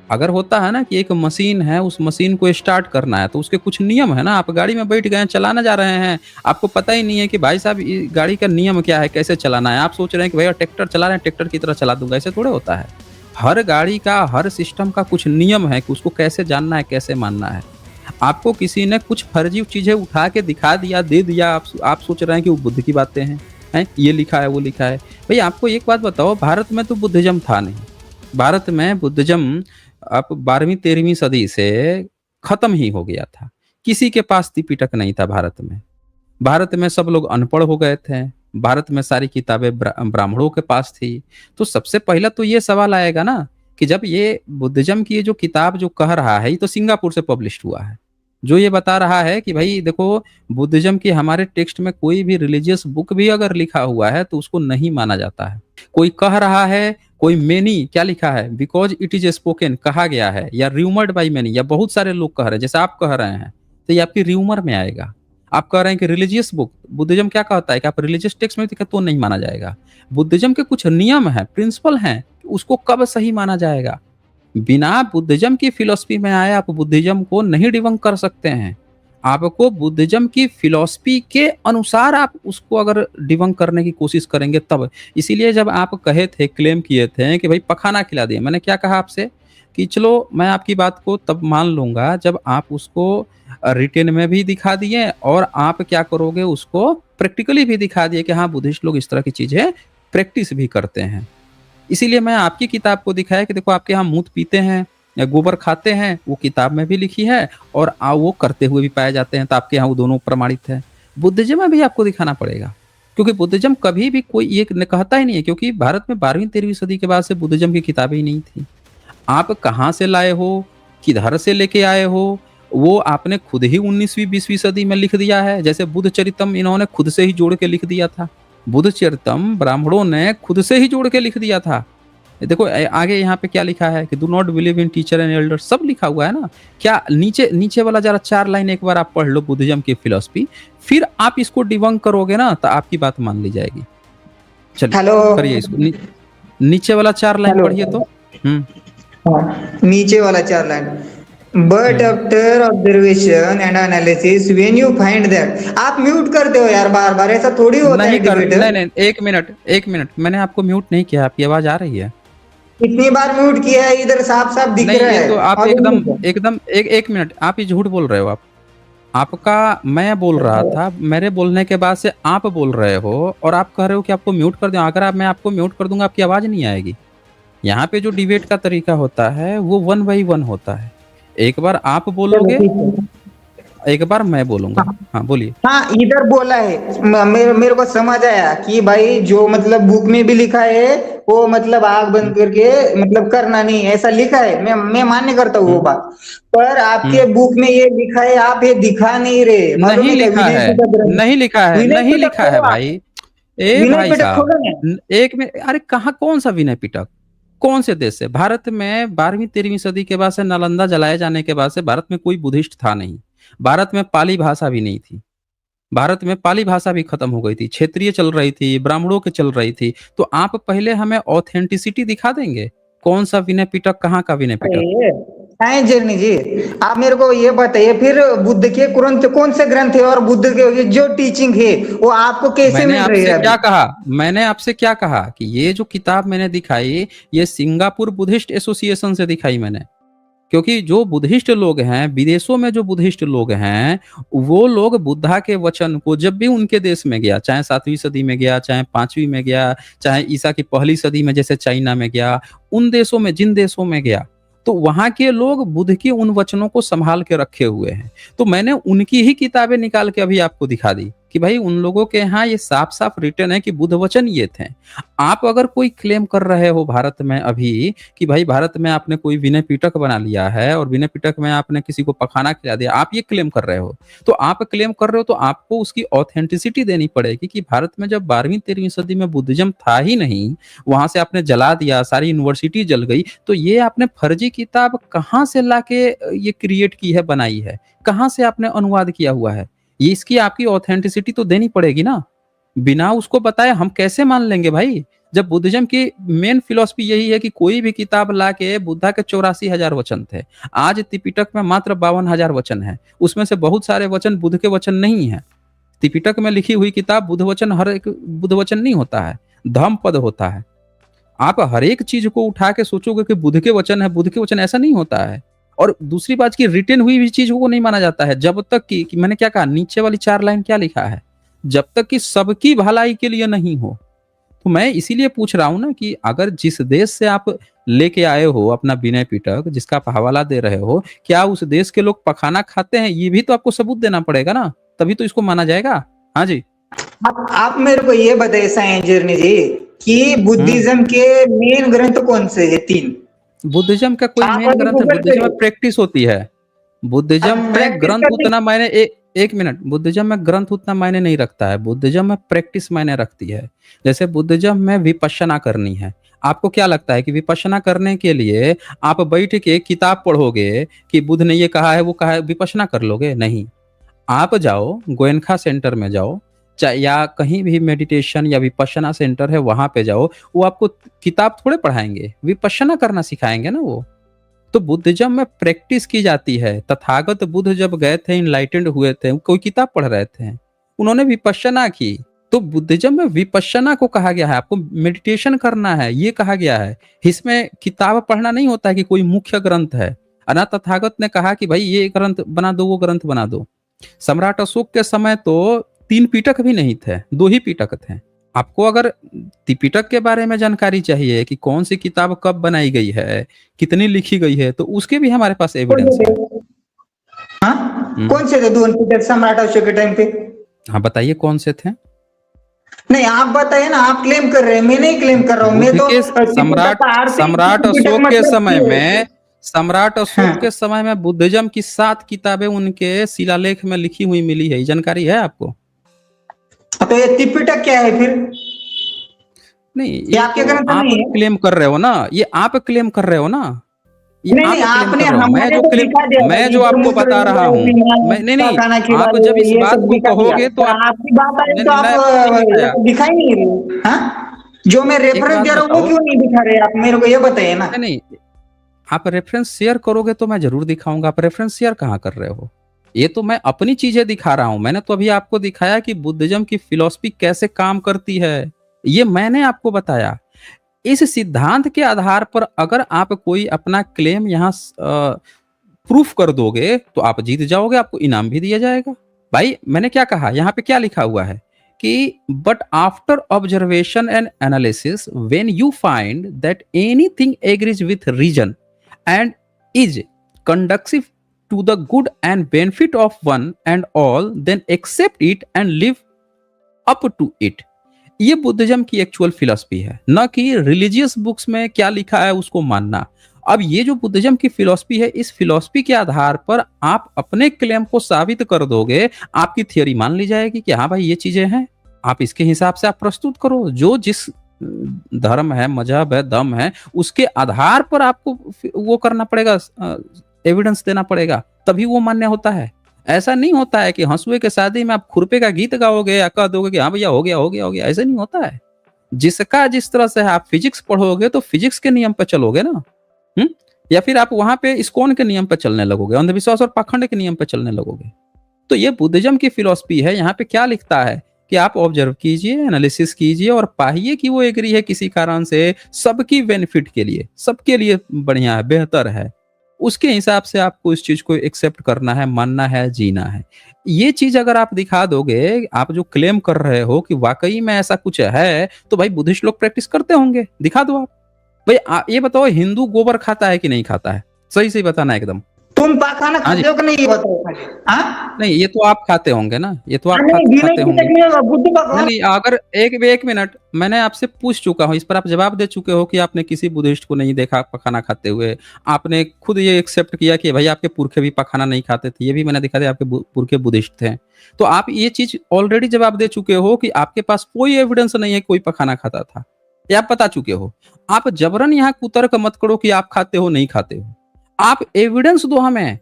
अगर होता है ना कि एक मशीन है, उस मशीन को स्टार्ट करना है, तो उसके कुछ नियम है ना। आप गाड़ी में बैठ गए हैं, चलाने जा रहे हैं, आपको पता ही नहीं है कि भाई साहब ये गाड़ी का नियम क्या है, कैसे चलाना है। आप सोच रहे हैं कि भैया ट्रैक्टर चला रहे हैं, ट्रैक्टर की तरह चला दूँगा, ऐसे थोड़े होता है। हर गाड़ी का, हर सिस्टम का कुछ नियम है कि उसको कैसे जानना है, कैसे मानना है। आपको किसी ने कुछ फर्जी चीज़ें उठा के दिखा दिया, दे दिया, आप सोच रहे हैं कि वो बुद्ध की बातें हैं, हैं? ये लिखा है, वो लिखा है। भई आपको एक बात बताओ, भारत में तो बुद्धिज़्म था नहीं। भारत में बुद्धिज़्म अब 12वीं-13वीं सदी से खत्म ही हो गया था। किसी के पास त्रिपिटक नहीं था भारत में। भारत में सब लोग अनपढ़ हो गए थे। भारत में सारी किताबें ब्राह्मणों के पास थी। तो सबसे पहला तो ये सवाल आएगा ना कि जब ये बुद्धिज़्म की ये जो किताब जो कह रहा है, ये तो सिंगापुर से पब्लिश्ड हुआ है। जो ये बता रहा है कि भई देखो, बुद्धिज़्म की हमारे टेक्स्ट में कोई भी रिलीजियस बुक भी अगर लिखा हुआ है तो उसको नहीं माना जाता है। कोई कह रहा है, कोई मेनी क्या लिखा है, बिकॉज़ इट इज़ स्पोकन कहा गया है, या र्यूमर्ड बाय मेनी, या बहुत सारे लोग कह रहे हैं, जैसे आप कह रहे हैं, तो ये आपकी र्यूमर में आएगा। आप कह रहे हैं कि रिलीजियस बुक, बुद्धिज़्म क्या कहता है कि आप रिलीजियस टेक्स्ट में दिखे तो नहीं माना जाएगा। बुद्धिज़्म के कुछ नियम हैं, प्रिंसिपल हैं, उसको कब सही माना जाएगा। बिना बुद्धिज़्म की फिलॉसफी में आए आप बुद्धिज़्म को नहीं डिबंक कर सकते हैं। आपको बुद्धिज्म की फिलॉसफी के अनुसार आप उसको अगर डिबंक करने की कोशिश करेंगे तब। इसीलिए जब आप कहे थे, क्लेम किए थे कि भाई पखाना खिला दिए, मैंने क्या कहा आपसे कि चलो मैं आपकी बात को तब मान लूँगा जब आप उसको रिटेन में भी दिखा दिए और आप क्या करोगे, उसको प्रैक्टिकली भी दिखा दिए कि हाँ, बुद्धिस्ट लोग इस तरह की चीज़ें प्रैक्टिस भी करते हैं। इसीलिए मैं आपकी किताब को दिखाया कि देखो आपके यहाँ मूत पीते हैं या गोबर खाते हैं, वो किताब में भी लिखी है और वो करते हुए भी पाए जाते हैं, तो आपके यहाँ वो दोनों प्रमाणित है। बुद्धिज्म में भी आपको दिखाना पड़ेगा, क्योंकि बुद्धिज्म कभी भी कोई ये कहता ही नहीं है, क्योंकि भारत में 12वीं-13वीं सदी के बाद से बुद्धिज्म की किताबें ही नहीं थी। आप कहाँ से लाए हो, किधर से लेके आए हो, वो आपने खुद ही 19वीं-20वीं सदी में लिख दिया है। जैसे बुद्ध चरितम इन्होंने खुद से ही जोड़ के लिख दिया था। बुद्ध चरितम ब्राह्मणों ने खुद से ही जोड़ के लिख दिया था। देखो आगे यहाँ पे क्या लिखा है कि do not believe in teacher and Elder, सब लिखा हुआ है ना। क्या नीचे नीचे वाला जरा 4 लाइन एक बार आप पढ़ लो, बुद्धिज्म की फिलॉसफी, फिर आप इसको डिबंक करोगे ना तो आपकी बात मान ली जाएगी। चलिए हेलो। करिए इसको। नीचे वाला 4 लाइन हेलो। पढ़िए तो। हुँ, हाँ, नीचे वाला 4 line. But hmm. After observation and analysis when you find that, आप म्यूट करते हो यार बार बार, ऐसा थोड़ी होता है डिबेटर। नहीं, 1 मिनट, मैंने आपको म्यूट नहीं किया, आपकी आवाज़ आ रही है। कितनी बार म्यूट किया है, इधर साफ साफ दिख नहीं, रहा ये तो है आप और एकदम म्यूट एकदम 1 मिनट, आप ये झूठ बोल रहे हो आप। आपका मैं बोल रहा है। था, मेरे बोलने के बाद से आप बोल रहे हो और आप कह रहे हो कि आपको म्यूट कर दूँ। अगर मैं आपको म्यूट कर दूँगा, आपकी आवाज़ नहीं आएगी। यहाँ पे जो डिबेट का तरीका होता है, वो 1 बाई 1 होता है। एक बार आप चलो बोलोगे, ठीक है। एक बार मैं बोलूँगा। हाँ। हाँ, बोलिए। हाँ, इधर बोला है, मेरे को समझ आया कि भाई जो मतलब बुक में भी लिखा है, वो मतलब आग हुँ, बंद करके मतलब करना नहीं, ऐसा लिखा है, मैं मान्य करता हूँ वो हुँ, बात। पर हुँ। आपके बुक में ये लिखा है, आप ये दिखा नहीं रहे, मालूम नहीं है क्या? लिखा विनय है, पिटक ग्रंथ। नहीं लिखा है, विनय नहीं पिटक लिखा है खोलो आप। भाई। ए विनय भाई पिटक साहब, खोलो ना। एक में अरे कहाँ, कौन-सा विनय पिटक? कौन से देश से? भारत में 12वीं-13वीं सदी के बाद से, नालंदा जलाए जाने के बाद से भारत में कोई बुद्धिस्ट था नहीं। भारत में पाली भाषा भी नहीं थी। भारत में पाली भाषा भी खत्म हो गई थी, क्षेत्रीय चल रही थी, ब्राह्मणों की चल रही थी। तो आप पहले हमें ऑथेंटिसिटी दिखा देंगे, कौन-सा विनय पिटक, कहाँ का विनय पिटक? अरे साईं जर्नी जी, आप मेरे को ये बताइए फिर, बुद्ध के ग्रंथ कौन से ग्रंथ है और बुद्ध के जो टीचिंग है वो आपको कैसे मैंने मिल रही आपसे है क्या अभी? कहा? मैंने आपसे क्या कहा कि ये जो किताब मैंने दिखाई, ये सिंगापुर बुद्धिस्ट एसोसिएशन से दिखाई मैंने। क्योंकि जो बुद्धिस्ट लोग हैं, विदेशों में जो बुद्धिस्ट लोग हैं, वो लोग बुद्धा के वचन को जब भी उनके देश में गया, चाहे 7वीं सदी में गया, चाहे 5वीं में गया, चाहे ईसा की पहली सदी में जैसे चाइना में गया, उन देशों में, जिन देशों में गया, तो वहाँ के लोग बुद्ध के उन वचनों को सँभाल के रखे हुए हैं। तो मैंने उनकी ही किताबें निकाल के अभी आपको दिखा दी कि भाई उन लोगों के यहाँ ये साफ-साफ रिटन है कि बुद्ध वचन ये थे। आप अगर कोई क्लेम कर रहे हो भारत में अभी कि भाई भारत में आपने कोई विनय पिटक बना लिया है और विनय पिटक में आपने किसी को पखाना खिला दिया, आप ये क्लेम कर रहे हो। तो आप क्लेम कर रहे हो तो आपको उसकी ऑथेंटिसिटी देनी पड़ेगी कि भारत में जब 12वीं-13वीं सदी में बुद्धिज़्म था ही नहीं, वहाँ से आपने जला दिया, सारी यूनिवर्सिटी जल गई, तो ये आपने फर्जी किताब कहाँ से लाके ये क्रिएट की है, बनाई है? कहाँ से आपने अनुवाद किया हुआ है? ये इसकी आपकी ऑथेंटिसिटी तो देनी पड़ेगी ना। बिना उसको बताए हम कैसे मान लेंगे भाई? जब बुद्धिज़्म की मेन फिलॉसफी यही है कि कोई भी किताब लाके, बुद्धा के 84,000 वचन थे। आज त्रिपिटक में मात्र 52,000 वचन हैं। उसमें से बहुत सारे वचन बुद्ध के वचन नहीं हैं। त्रिपिटक में लिखी हुई किताब बुद्ध वचन, हर एक बुद्ध वचन नहीं होता है, धम्मपद होता है। आप हर एक चीज़ को उठा के सोचोगे कि बुद्ध के वचन है, बुद्ध के वचन, ऐसा नहीं होता है। और दूसरी बात कि रिटेन हुई भी चीज़ को नहीं माना जाता है, जब तक कि मैंने क्या कहा, नीचे वाली 4 लाइन क्या लिखा है? जब तक कि सबकी भलाई के लिए नहीं हो। तो मैं इसीलिए पूछ रहा हूँ ना कि अगर जिस देश से आप लेके आए हो अपना विनय पिटक, जिसका आप हवाला दे रहे हो, क्या उस देश के लोग पखाना खाते हैं? ये भी तो आपको सबूत देना पड़ेगा ना, तभी तो इसको माना जाएगा। हाँ जी। आप मेरे को ये बताइए साईं जर्नी जी कि हुँ। बुद्धिज्म के मेन ग्रंथ कौन से है? 3। बुद्धिज़्म का कोई आप मेन अभी ग्रंथ है, गूगल बुद्धिज़्म में करिए। प्रैक्टिस होती है। बुद्धिज़्म अब में प्रैक्टिस ग्रंथ करने उतना मायने 1 मिनट, बुद्धिज़्म में ग्रंथ उतना मायने नहीं रखता है, बुद्धिज़्म में प्रैक्टिस मायने रखती है। जैसे बुद्धिज़्म में विपश्यना करनी है। आपको क्या लगता है कि विपश्यना करने के लिए आप बैठ के किताब पढ़ोगे कि बुद्ध ने ये कहा है, वो कहा है, विपश्यना कर लोगे? नहीं। आप जाओ, गोयनखा सेंटर में जाओ, या कहीं भी मेडिटेशन या विपश्यना सेंटर है, वहाँ पे जाओ, वो आपको किताब थोड़े पढ़ाएँगे, विपश्यना करना सिखाएँगे ना वो। तो बुद्धिज्म में प्रैक्टिस की जाती है। तथागत बुद्ध जब गए थे, इनलाइटेंड हुए थे, कोई किताब पढ़ रहे थे, उन्होंने विपश्यना की। तो बुद्धिज्म में विपश्यना को कहा गया है, आपको मेडिटेशन करना है, ये कहा गया है। इसमें किताब पढ़ना नहीं होता है कि कोई मुख्य ग्रंथ है। अना तथागत ने कहा कि भाई ये ग्रंथ बना दो, वो ग्रंथ बना दो। सम्राट अशोक के समय तो 3 पीटक भी नहीं थे, 2 ही पीटक थे। आपको अगर त्रिपिटक के बारे में जानकारी चाहिए कि कौन सी किताब कब बनाई गई है, कितनी लिखी गई है, तो उसके भी हमारे पास एविडेंस है। कौन से थे 2 पीटक सम्राट अशोक के टाइम पे? हाँ बताइए कौन से थे? नहीं आप बताइए ना, आप क्लेम कर रहे हैं, मैं नहीं क्लेम कर रहा हूँ। मैं तो सम्राट अशोक के समय में, सम्राट अशोक हाँ। के समय में बुद्धिज्म की 7 किताबें उनके शिलालेख में लिखी हुई मिली है। ये जानकारी है आपको? तो ये त्रिपिटक क्या है फिर? नहीं, ये आपके ग्रंथ तो आप क्लेम कर रहे हो ना, ये आप क्लेम कर रहे हो ना, ये नहीं, आप क्लेम आपने कर रहे हो। मैं जो आपको बता रहा हूँ, मैं नहीं, आप जब इस बात को कहोगे तो आपकी बात आए तो आप दिखाई नहीं रहे। हाँ, जो मैं रेफरेंस दे रहा हूँ वो क्यों नहीं दिखा रहे आप मेरे को, ये बताइए ना। नहीं, आप रेफरेंस शेयर करोगे तो मैं जरूर दिखाऊंगा। आप रेफरेंस शेयर कहाँ कर रहे हो? ये तो मैं अपनी चीजें दिखा रहा हूं। मैंने तो अभी आपको दिखाया कि बुद्धिज्म की फिलॉसफी कैसे काम करती है, ये मैंने आपको बताया। इस सिद्धांत के आधार पर अगर आप कोई अपना क्लेम यहाँ प्रूफ कर दोगे तो आप जीत जाओगे, आपको इनाम भी दिया जाएगा। भाई मैंने क्या कहा, यहाँ पे क्या लिखा हुआ है कि but after observation and analysis when you find that anything agrees with reason and is conducive to the good and benefit of one and all, then accept it and live up to it। ये Buddhism की actual philosophy है, न कि religious books में क्या लिखा है उसको मानना। अब ये जो बुद्धिज्म की फिलॉसफी है, इस फिलॉसफी के आधार पर आप अपने क्लेम को साबित कर दोगे, आपकी थियोरी मान ली जाएगी कि हाँ भाई ये चीजें हैं, आप इसके हिसाब से आप प्रस्तुत करो। जो जिस धर्म है, मजहब है, दम है, उसके आधार पर आपको वो करना पड़ेगा, एविडेंस देना पड़ेगा, तभी वो मान्य होता है। ऐसा नहीं होता है कि हंसुए के शादी में आप खुरपे का गीत गाओगे या कह दोगे कि हाँ भैया हो गया हो गया हो गया, ऐसा नहीं होता है। जिसका जिस तरह से आप फिजिक्स पढ़ोगे तो फिजिक्स के नियम पर चलोगे ना, या फिर आप वहां पे इस्कॉन के नियम पर चलने लगोगे, अंधविश्वास और पाखंड के नियम पर चलने लगोगे। तो ये बुद्धिज्म की फिलॉसफी है। यहाँ पे क्या लिखता है कि आप ऑब्जर्व कीजिए, एनालिसिस कीजिए और पाइए कि वो एग्री है किसी कारण से, सबकी बेनिफिट के लिए, सबके लिए बढ़िया है, बेहतर है, उसके हिसाब से आपको इस चीज को एक्सेप्ट करना है, मानना है, जीना है। ये चीज अगर आप दिखा दोगे, आप जो क्लेम कर रहे हो कि वाकई में ऐसा कुछ है, तो भाई बुद्धिस्ट लोग प्रैक्टिस करते होंगे, दिखा दो आप। भाई ये बताओ, हिंदू गोबर खाता है कि नहीं खाता है? सही सही बताना एकदम। तुम पाखाना खाते हो कि नहीं, ये बताओ। नहीं, ये तो आप खाते होंगे ना, ये तो आप खाते होंगे। नहीं, अगर एक मिनट, मैंने आपसे पूछ चुका हूँ, इस पर आप जवाब दे चुके हो कि आपने किसी बुद्धिस्ट को नहीं देखा पखाना खाते हुए। आपने खुद ये एक्सेप्ट किया कि भाई आपके पुरखे भी पखाना नहीं खाते थे, ये भी मैंने दिखा दिया, आपके पुरखे बुद्धिस्ट थे। तो आप ये चीज ऑलरेडी जवाब दे चुके हो कि आपके पास कोई एविडेंस नहीं है कोई पखाना खाता था, ये आप बता चुके हो। आप जबरन यहाँ कुतर्क मत करो कि आप खाते हो नहीं खाते हो, आप एविडेंस दो हमें।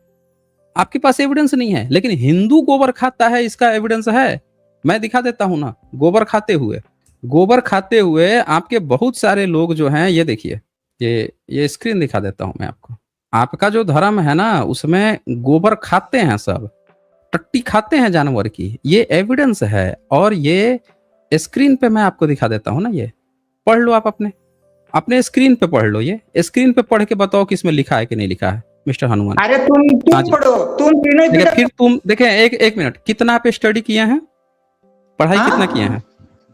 आपके पास एविडेंस नहीं है, लेकिन हिंदू गोबर खाता है इसका एविडेंस है, मैं दिखा देता हूं ना। गोबर खाते हुए आपके बहुत सारे लोग जो हैं, ये देखिए, ये स्क्रीन दिखा देता हूं मैं आपको। आपका जो धर्म है ना, उसमें गोबर खाते हैं, सब टट्टी खाते हैं जानवर की, ये एविडेंस है। और ये स्क्रीन पे मैं आपको दिखा देता हूं ना, ये पढ़ लो, आप अपने स्क्रीन पे पढ़ लो। ये स्क्रीन पे पढ़ के बताओ कि इसमें लिखा है कि नहीं लिखा है मिस्टर हनुमान। अरे तुम पढ़ो, तुम फिर तुम देखें, एक मिनट, कितना आप स्टडी किए हैं, पढ़ाई कितना किए हैं,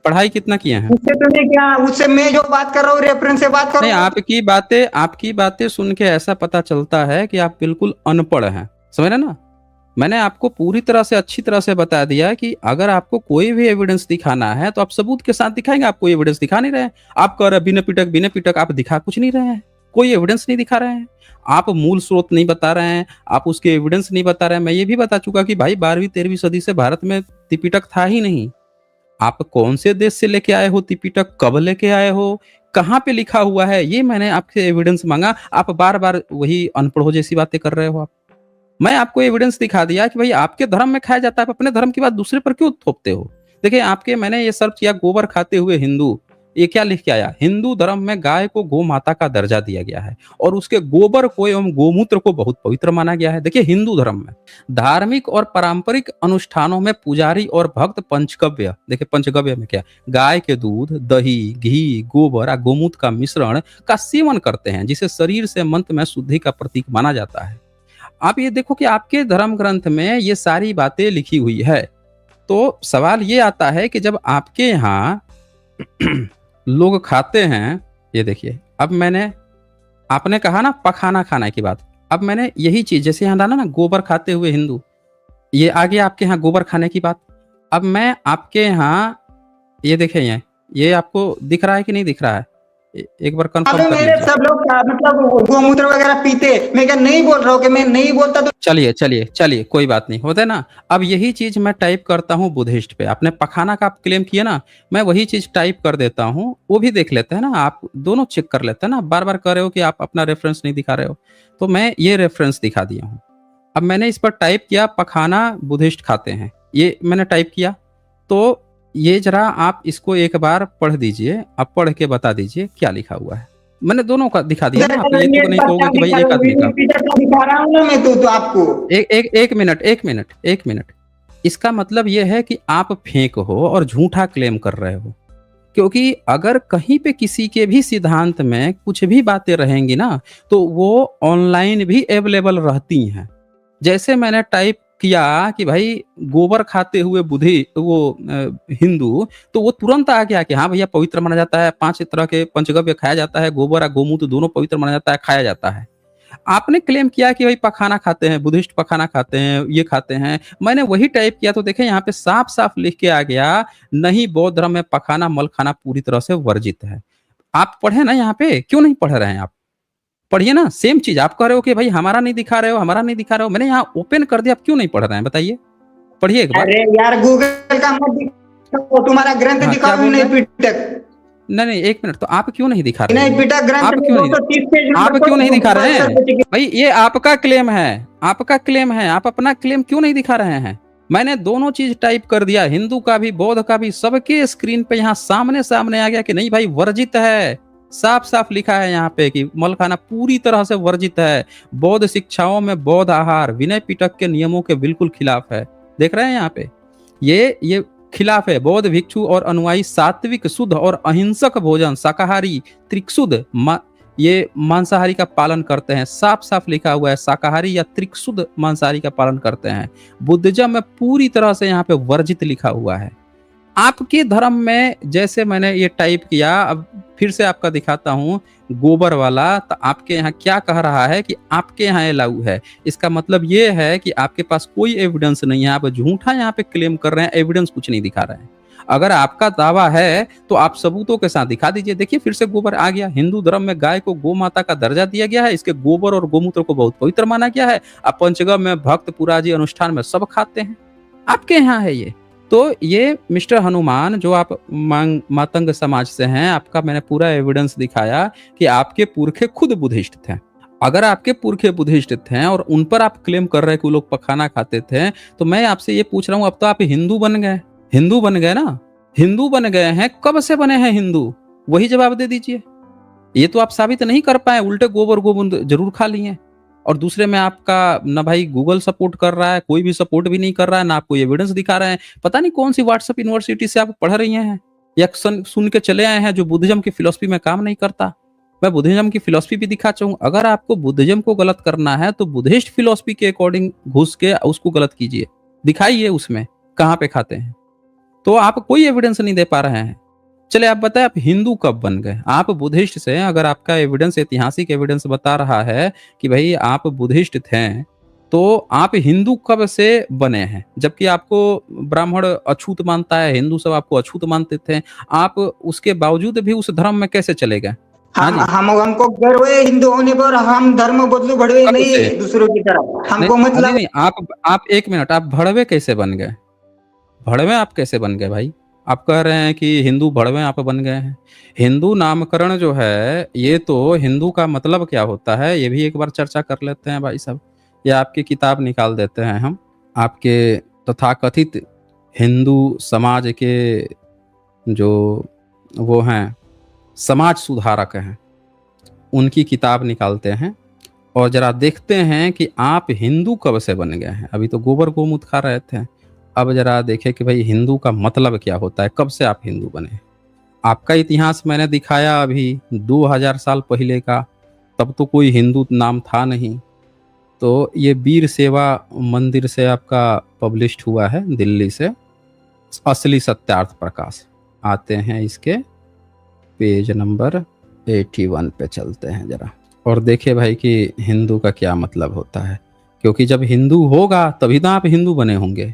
पढ़ाई कितना किए हैं? उससे तुम्हें क्या, उससे मैं जो बात कर रहा हूँ रेफरेंस से बात करो। नहीं, आपकी बातें सुन के ऐसा पता चलता है कि आप बिल्कुल अनपढ़ हैं, समझ रहे ना। मैंने आपको पूरी तरह से अच्छी तरह से बता दिया कि अगर आपको कोई भी एविडेंस दिखाना है तो आप सबूत के साथ दिखाएंगे। आप कोई एविडेंस दिखा नहीं रहे हैं, आप कह रहे बिना पिटक, आप दिखा कुछ नहीं रहे हैं, कोई एविडेंस नहीं दिखा रहे हैं, आप मूल स्रोत नहीं बता रहे हैं, आप उसके एविडेंस नहीं बता रहे हैं। मैं ये भी बता चुका कि भाई 12वीं-13वीं सदी से भारत में त्रिपिटक था ही नहीं। आप कौन से देश से लेके आए हो त्रिपिटक, कब लेके आए हो, कहाँ पे लिखा हुआ है, ये मैंने आपसे एविडेंस मांगा। आप बार बार वही अनपढ़ों जैसी बातें कर रहे हो। आप, मैं आपको एविडेंस दिखा दिया कि भाई आपके धर्म में खाया जाता है, आप अपने धर्म की बात दूसरे पर क्यों थोपते हो। देखिए, मैंने ये सर्च किया, गोबर खाते हुए हिंदू, ये क्या लिख के आया, हिंदू धर्म में गाय को गौ माता का दर्जा दिया गया है और उसके गोबर को एवं गोमूत्र को बहुत पवित्र माना गया है। देखिए हिंदू धर्म में धार्मिक और पारंपरिक अनुष्ठानों में पुजारी और भक्त पंचगव्य, देखिए पंचगव्य में क्या, गाय के दूध, दही, घी, गोबर और गोमूत्र का मिश्रण का सेवन करते हैं, जिसे शरीर से मंत्र में शुद्धि का प्रतीक माना जाता है। आप ये देखो कि आपके धर्म ग्रंथ में ये सारी बातें लिखी हुई है। तो सवाल ये आता है कि जब आपके यहाँ लोग खाते हैं, ये देखिए, अब मैंने, आपने कहा ना पखाना खाने की बात, अब मैंने यही चीज जैसे यहाँ डाला ना गोबर खाते हुए हिंदू, ये आ गया आपके यहाँ गोबर खाने की बात। अब मैं आपके यहाँ, ये देखें, ये आपको दिख रहा है कि नहीं दिख रहा है, एक बार कंफर्म अबे कर मेरे लीजिए। सब लोग मतलब गोमूत्र वगैरह पीते, मैं क्या नहीं बोल रहा हूँ कि मैं नहीं बोलता तो चलिए चलिए चलिए, कोई बात नहीं, होता है ना। अब यही चीज मैं टाइप करता हूँ बुद्धिस्ट पे, आपने पखाना का आप क्लेम किया ना, मैं वही चीज टाइप कर देता हूँ, वो भी देख लेते हैं ना, आप दोनों चेक कर लेते हैं ना, बार बार कह रहे हो कि आप अपना रेफरेंस नहीं दिखा रहे हो, तो मैं ये रेफरेंस दिखा दिया हूँ। अब मैंने इस पर टाइप किया पखाना बुद्धिस्ट खाते हैं, ये मैंने टाइप किया, तो ये जरा आप इसको एक बार पढ़ दीजिए, आप पढ़ के बता दीजिए क्या लिखा हुआ है। मैंने दोनों का दिखा दिया ना, आप ये तो नहीं कहोगे कि भाई एक आदमी का। दिखा रहा हूँ ना मैं तो आपको। एक मिनट, इसका मतलब यह है कि आप फेंक हो और झूठा क्लेम कर रहे हो, क्योंकि अगर कहीं पे किसी के भी सिद्धांत में कुछ भी बातें रहेंगी ना, तो वो ऑनलाइन भी अवेलेबल रहती हैं। जैसे मैंने टाइप किया कि भाई गोबर खाते हुए बुद्धि वो हिंदू, तो वो तुरंत आ गया कि हाँ भैया पवित्र माना जाता है, 5 तरह के पंचगव्य खाया जाता है, गोबर और गोमूत्र दोनों पवित्र माना जाता है, खाया जाता है। आपने क्लेम किया कि भाई पखाना खाते हैं, बुद्धिस्ट पखाना खाते हैं, ये खाते हैं, मैंने वही टाइप किया, तो देखें यहाँ पे साफ-साफ लिख के आ गया, नहीं बौद्ध धर्म में पखाना, मल खाना पूरी तरह से वर्जित है। आप पढ़े ना यहाँ पे, क्यों नहीं पढ़ रहे हैं आप? पढ़िए ना, सेम चीज़ आप कह रहे हो कि भाई हमारा नहीं दिखा रहे हो, हमारा नहीं दिखा रहे हो, मैंने यहाँ ओपन कर दिया, आप क्यों नहीं पढ़ रहे हैं बताइए? पढ़िए एक बार। अरे यार गूगल का मत दिखाओ, तुम्हारा ग्रंथ हाँ, क्या दिखाओ बोल विनय रहे हैं? पिटक। नहीं, नहीं, 1 मिनट, तो आप क्यों नहीं दिखा रहे विनय हैं? पिटक ग्रंथ आप में क्यों नहीं, 230 पेज आप नंबर क्यों नहीं पर दिखा रहे गूगल हैं? सर्टिफिकेट। भाई ये आपका क्लेम है, आपका क्लेम है, आप अपना क्लेम क्यों नहीं दिखा रहे हैं? मैंने दोनों चीज़ टाइप कर दिया, हिंदू का भी, बौद्ध का भी, सबके स्क्रीन पे यहाँ सामने-सामने आ गया कि नहीं भाई वर्जित है। साफ-साफ लिखा है यहाँ पे कि मल खाना पूरी तरह से वर्जित है। बौद्ध शिक्षाओं में बौद्ध आहार विनय पिटक के नियमों के बिल्कुल खिलाफ है। देख रहे हैं यहाँ पे? ये खिलाफ है। बौद्ध भिक्षु और अनुयायी सात्विक, शुद्ध और अहिंसक भोजन, शाकाहारी, त्रिकशुद्ध ये मांसाहारी का पालन करते हैं। साफ-साफ लिखा हुआ है, शाकाहारी या त्रिकशुद्ध मांसाहारी का पालन करते हैं। बुद्धिज्म में पूरी तरह से यहाँ पे वर्जित लिखा हुआ है। आपके धर्म में जैसे मैंने ये टाइप किया, अब फिर से आपका दिखाता हूँ गोबर वाला, तो आपके यहाँ क्या कह रहा है कि आपके यहाँ अलाउ है। इसका मतलब ये है कि आपके पास कोई एविडेंस नहीं है, आप झूठा यहाँ पे क्लेम कर रहे हैं, एविडेंस कुछ नहीं दिखा रहे हैं। अगर आपका दावा है तो आप सबूतों के साथ दिखा दीजिए। देखिए फिर से गोबर आ गया, हिंदू धर्म में गाय को गौ माता का दर्जा दिया गया है, इसके गोबर और गोमूत्र को बहुत पवित्र माना गया है। अब पंचगव्य में भक्त पुराजी अनुष्ठान में सब खाते हैं, आपके यहाँ है ये। तो ये मिस्टर हनुमान, जो आप मातंग समाज से हैं, आपका मैंने पूरा एविडेंस दिखाया कि आपके पुरखे खुद बुद्धिस्ट थे। अगर आपके पुरखे बुद्धिस्ट थे और उन पर आप क्लेम कर रहे हैं कि वो लोग पखाना खाते थे, तो मैं आपसे ये पूछ रहा हूँ, अब तो आप हिंदू बन गए, हिंदू बन गए ना, हिंदू बन गए हैं, कब से बने हैं हिंदू? वही जवाब दे दीजिए। ये तो आप साबित नहीं कर पाए, उल्टे गोबर गोबंद जरूर खा लिए। और दूसरे में आपका ना भाई गूगल सपोर्ट कर रहा है, कोई भी सपोर्ट भी नहीं कर रहा है, ना आपको एविडेंस दिखा रहे हैं। पता नहीं कौन सी व्हाट्सएप यूनिवर्सिटी से आप पढ़ रही हैं या सुन के चले आए हैं जो बुद्धिज्म की फिलॉसफी में काम नहीं करता। मैं बुद्धिज्म की फिलॉसफी भी दिखा चाहूँ। अगर आपको बुद्धिज्म को गलत करना है तो बुद्धिस्ट फिलॉसफी के अकॉर्डिंग घुस के उसको गलत कीजिए, दिखाइए उसमें कहाँ पे खाते हैं। तो आप कोई एविडेंस नहीं दे पा रहे हैं। चले आप बताएं, आप हिंदू कब बन गए? आप बुद्धिस्ट से, अगर आपका एविडेंस ऐतिहासिक एविडेंस बता रहा है कि भाई आप बुद्धिस्ट थे, तो आप हिंदू कब से बने हैं? जबकि आपको ब्राह्मण अछूत मानता है, हिंदू सब आपको अछूत मानते थे, आप उसके बावजूद भी उस धर्म में कैसे चले गए? हाँ जी, हमको गर्व है हिंदू होने पर, हम धर्म बदलू भड़वे कब नहीं से? दूसरों की तरह, नहीं, हमको नहीं, मतलब। नहीं, आप 1 मिनट, आप भड़वे कैसे बन गए? भड़वे आप कैसे बन गए भाई? आप कह रहे हैं कि हिंदू भड़वे आप बन गए हैं। हिंदू नामकरण जो है, ये तो हिंदू का मतलब क्या होता है, ये भी एक बार चर्चा कर लेते हैं भाई साहब। या आपकी किताब निकाल देते हैं हम, आपके तथाकथित हिंदू समाज के जो वो हैं समाज सुधारक हैं, उनकी किताब निकालते हैं और जरा देखते हैं कि आप हिंदू कब से बन गए हैं। अभी तो गोबर गोमूत्र खा रहे थे, अब जरा देखें कि भाई हिंदू का मतलब क्या होता है, कब से आप हिंदू बने। आपका इतिहास मैंने दिखाया अभी 2000 साल पहले का, तब तो कोई हिंदू नाम था नहीं। तो ये वीर सेवा मंदिर से आपका पब्लिश्ड हुआ है दिल्ली से, असली सत्यार्थ प्रकाश। आते हैं इसके पेज नंबर 81 पे चलते हैं जरा, और देखे भाई कि हिंदू का क्या मतलब होता है। क्योंकि जब हिंदू होगा तभी तो आप हिंदू बने होंगे।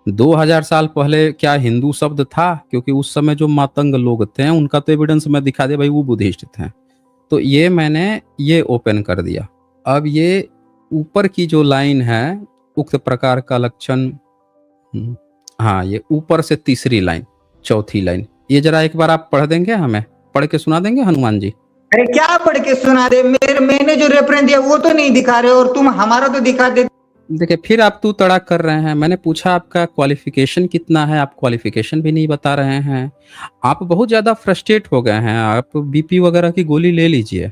2000 साल पहले क्या हिंदू शब्द था? क्योंकि उस समय जो मातंग लोग थे उनका तो एविडेंस मैं दिखा दे भाई, वो बुद्धिस्ट थे। तो ये मैंने ये ओपन कर दिया। अब ये ऊपर की जो लाइन है, उक्त प्रकार का लक्षण, हाँ ये ऊपर से तीसरी लाइन, चौथी लाइन, ये जरा एक बार आप पढ़ देंगे, हमें पढ़ के सुना देंगे हनुमान जी? अरे क्या पढ़ के सुना दे, मैंने जो रेफरेंस दिया वो तो नहीं दिखा रहे और तुम हमारा तो दिखा दे। देखिए फिर आप तू तड़ाक कर रहे हैं। मैंने पूछा आपका क्वालिफिकेशन कितना है, आप क्वालिफिकेशन भी नहीं बता रहे हैं। आप बहुत ज़्यादा फ्रस्ट्रेट हो गए हैं, आप बीपी वगैरह की गोली ले लीजिए।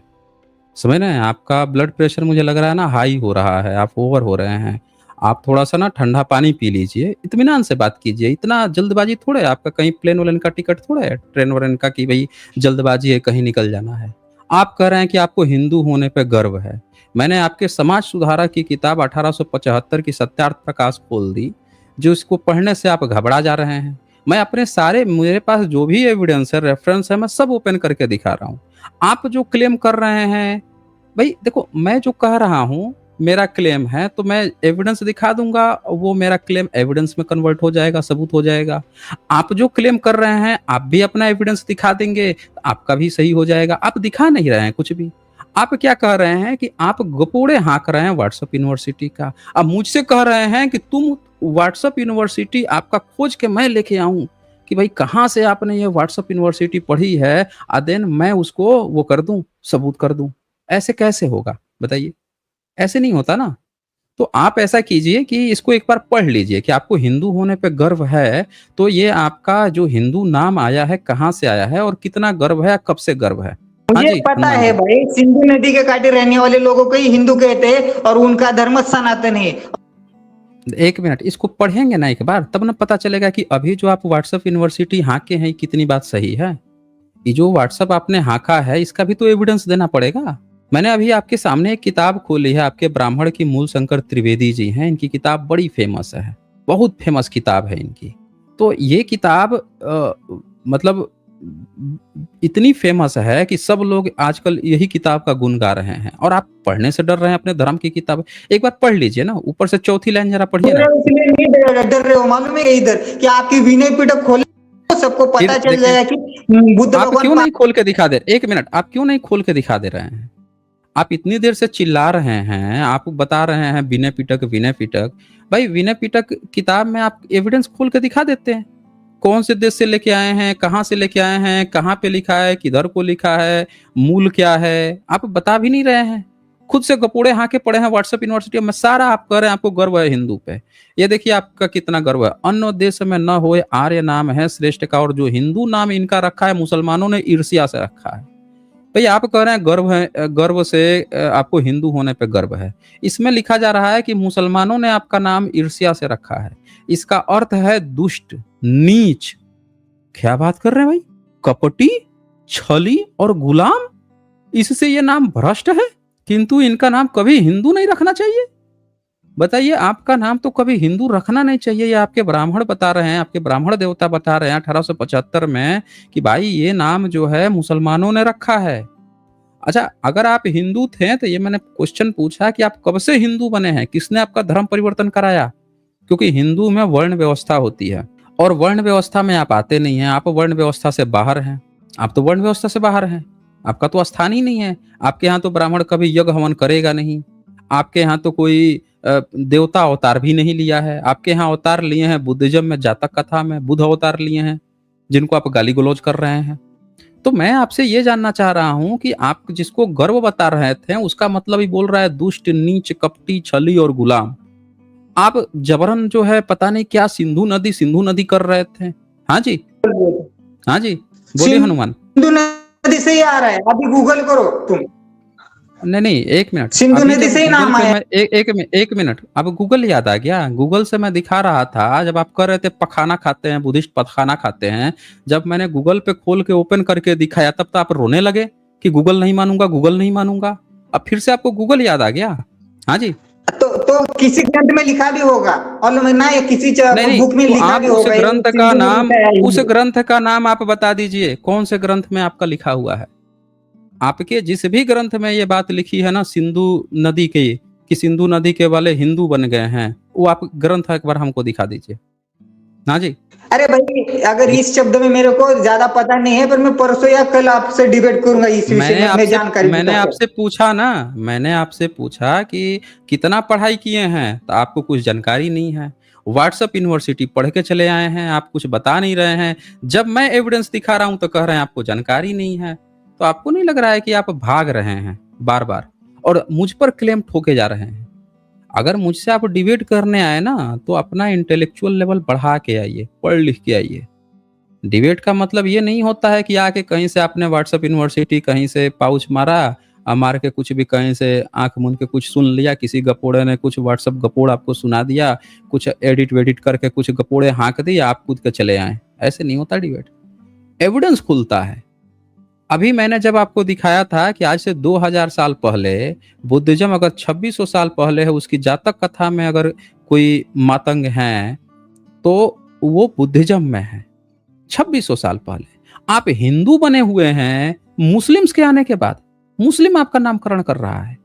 समझ रहे हैं, आपका ब्लड प्रेशर मुझे लग रहा है ना हाई हो रहा है, आप ओवर हो रहे हैं। आप थोड़ा सा ना ठंडा पानी पी लीजिए, इत्मीनान से बात कीजिए। इतना जल्दबाजी थोड़े है आपका, कहीं प्लेन वालेन का टिकट थोड़े है, ट्रेन वालेन का कि भाई जल्दबाजी है कहीं निकल जाना है। आप कह रहे हैं कि आपको हिंदू होने पे गर्व है। मैंने आपके समाज सुधारक की किताब 1875 की सत्यार्थ प्रकाश खोल दी, जो इसको पढ़ने से आप घबरा जा रहे हैं। मैं अपने सारे, मेरे पास जो भी एविडेंस है, रेफरेंस है, मैं सब ओपन करके दिखा रहा हूँ। आप जो क्लेम कर रहे हैं भाई, देखो मैं जो कह रहा हूँ मेरा क्लेम है, तो मैं एविडेंस दिखा दूंगा, वो मेरा क्लेम एविडेंस में कन्वर्ट हो जाएगा, सबूत हो जाएगा। आप जो क्लेम कर रहे हैं आप भी अपना एविडेंस दिखा देंगे, आपका भी सही हो जाएगा। आप दिखा नहीं रहे हैं कुछ भी। आप क्या कह रहे हैं कि आप गपोड़े हाँक रहे हैं व्हाट्सएप यूनिवर्सिटी का। अब मुझसे कह रहे हैं कि तुम व्हाट्सएप यूनिवर्सिटी आपका खोज के मैं लेके आऊं, कि भाई कहाँ से आपने ये व्हाट्सएप यूनिवर्सिटी पढ़ी है, देन मैं उसको वो कर दूं, सबूत कर दूं। ऐसे कैसे होगा बताइए? ऐसे नहीं होता ना। तो आप ऐसा कीजिए कि इसको एक बार पढ़ लीजिए कि आपको हिंदू होने पे गर्व है, तो ये आपका जो हिंदू नाम आया है कहाँ से आया है और कितना गर्व है, कब से गर्व है? हाँ मुझे जी पता हनुमान है जी। भाई, सिंधु नदी के कांटे रहने वाले लोगों को ही हिंदू कहते हैं और उनका धर्म सनातन है। एक मिनट, इसको पढ़ेंगे ना एक बार, तब ना पता चलेगा कि अभी जो आप व्हाट्सएप यूनिवर्सिटी हाँके हैं कितनी बात सही है। ये जो व्हाट्सएप आपने हाँका है इसका भी तो एविडेंस देना पड़ेगा। मैंने अभी आपके सामने एक किताब खोली है, आपके ब्राह्मण की मूल शंकर त्रिवेदी जी हैं, इनकी किताब बड़ी फेमस है, बहुत फेमस किताब है इनकी। तो ये किताब मतलब इतनी फेमस है कि सब लोग आजकल यही किताब का गुण गा रहे हैं, और आप पढ़ने से डर रहे हैं अपने धर्म की किताब। एक बार पढ़ लीजिए ना, ऊपर से चौथी लाइन जरा पढ़िए ना। इसलिए नहीं डर रहे हो, मालूम है इधर कि आपकी विनय पीठक खोले तो सबको फिर पता चल देखिए, जाएगा कि बुद्ध आप भगवान क्यों नहीं खोल के दिखा दे, एक मिनट, आप क्यों नहीं खोल के दिखा दे रहे हैं? आप इतनी देर से चिल्ला रहे हैं, आप बता रहे हैं विनय पिटक विनय पिटक। भाई विनय पिटक किताब में आप एविडेंस खोल के दिखा देते हैं, कौन से देश से लेके आए हैं, कहाँ से लेके आए हैं, कहाँ पे लिखा है, किधर को लिखा है, मूल क्या है, आप बता भी नहीं रहे हैं। खुद से गपोड़े हाँके पड़े हैं व्हाट्सएप यूनिवर्सिटी में, सारा आप कह रहे हैं आपको गर्व है हिंदू पे। ये देखिए आपका कितना गर्व है। अन्य देश में न होए आर्य नाम है श्रेष्ठ का, और जो हिंदू नाम इनका रखा है मुसलमानों ने ईर्ष्या से रखा है। भाई आप कह रहे हैं गर्व है, गर्व से आपको हिंदू होने पे गर्व है। इसमें लिखा जा रहा है कि मुसलमानों ने आपका नाम ईर्ष्या से रखा है, इसका अर्थ है दुष्ट, नीच। क्या बात कर रहे हैं भाई, कपटी, छली और गुलाम, इससे ये नाम भ्रष्ट है। किंतु इनका नाम कभी हिंदू नहीं रखना चाहिए। बताइए, आपका नाम तो कभी हिंदू रखना नहीं चाहिए। ये आपके ब्राह्मण बता रहे हैं, आपके ब्राह्मण देवता बता रहे हैं 1875 में कि भाई ये नाम जो है मुसलमानों ने रखा है। अच्छा, अगर आप हिंदू थे तो ये मैंने क्वेश्चन पूछा कि आप कब से हिंदू बने हैं, किसने आपका धर्म परिवर्तन कराया? क्योंकि हिंदू में वर्ण व्यवस्था होती है, और वर्ण व्यवस्था में आप आते नहीं हैं, आप वर्ण व्यवस्था से बाहर हैं। आप तो वर्ण व्यवस्था से बाहर हैं, आपका तो स्थान ही नहीं है। आपके यहाँ तो ब्राह्मण कभी यज्ञ हवन करेगा नहीं, आपके यहाँ तो कोई देवता अवतार भी नहीं लिया है। आपके यहाँ अवतार लिए हैं बुद्धिज्म में, जातक कथा में बुद्ध अवतार लिए हैं, जिनको आप गाली गलौज कर रहे हैं। तो मैं आपसे ये जानना चाह रहा हूं कि आप जिसको गर्व बता रहे थे उसका मतलब ही बोल रहा है दुष्ट, नीच, कपटी, छली और गुलाम। आप जबरन जो है पता नहीं क्या सिंधु नदी कर रहे थे। हाँ जी, हाँ जी, बोलिए हनुमान। सिंधु नदी से ही आ रहा है, अभी गूगल करो तुम, नहीं नहीं, एक मिनट, सिंधु अभी नदी जब से ही गूगल नाम पे आया। मैं एक मिनट, अब गूगल याद आ गया? गूगल से मैं दिखा रहा था जब आप कह रहे थे पखाना खाते हैं, बुद्धिस्ट पखाना खाते हैं, जब मैंने गूगल पे खोल के ओपन करके दिखाया तब तो आप रोने लगे कि गूगल नहीं मानूंगा, गूगल नहीं मानूंगा। अब फिर से आपको गूगल याद आ गया? हाँ जी। तो किसी ग्रंथ में लिखा भी होगा, और ना ये किसी नहीं नहीं, बुक में तो लिखा आप भी होगा, ये सिंधु नदी से आया उस है। ग्रंथ का नाम आप बता दीजिए, कौन से ग्रंथ में आपका लिखा हुआ है? आपके जिस भी ग्रंथ में ये बात लिखी है ना सिंधु नदी के, कि सिंधु नदी के वाले हिंदू बन गए हैं, वो आप ग्रंथ एक बार हमको दिखा दीजिए। हाँ जी। अरे भाई, अगर दिख- इस शब्द में मेरे को ज्यादा पता नहीं है, पर मैं परसों या कल आपसे डिबेट करूंगा इस विषय में, मैं जानकारी मैंने जुटाकर। आपसे पूछा ना, मैंने आपसे पूछा कि कितना पढ़ाई किए हैं, तो आपको कुछ जानकारी नहीं है। व्हाट्सएप यूनिवर्सिटी पढ़ के चले आए हैं, आप कुछ बता नहीं रहे हैं। जब मैं एविडेंस दिखा रहा हूं तो कह रहे हैं आपको जानकारी नहीं है। तो आपको नहीं लग रहा है कि आप भाग रहे हैं बार बार और मुझ पर क्लेम ठोके जा रहे हैं? अगर मुझसे आप डिबेट करने आए ना, तो अपना इंटेलेक्चुअल लेवल बढ़ा के आइए, पढ़ लिख के आइए। डिबेट का मतलब ये नहीं होता है कि आके कहीं से आपने व्हाट्सएप यूनिवर्सिटी कहीं से पाउच मारा, मार के कुछ भी कहीं से आंख मूंद के कुछ सुन लिया, किसी गपोड़े ने कुछ व्हाट्सएप गपोड़ आपको सुना दिया, कुछ एडिट वेडिट करके कुछ गपोड़े हाँक दिए, आप कूद के चले आए। ऐसे नहीं होता डिबेट, एविडेंस खुलता है। अभी मैंने जब आपको दिखाया था कि आज से 2000 साल पहले बुद्धिज्म अगर 2600 साल पहले है, उसकी जातक कथा में अगर कोई मातंग है तो वो बुद्धिज्म में है 2600 साल पहले। आप हिंदू बने हुए हैं मुस्लिम्स के आने के बाद, मुस्लिम आपका नामकरण कर रहा है,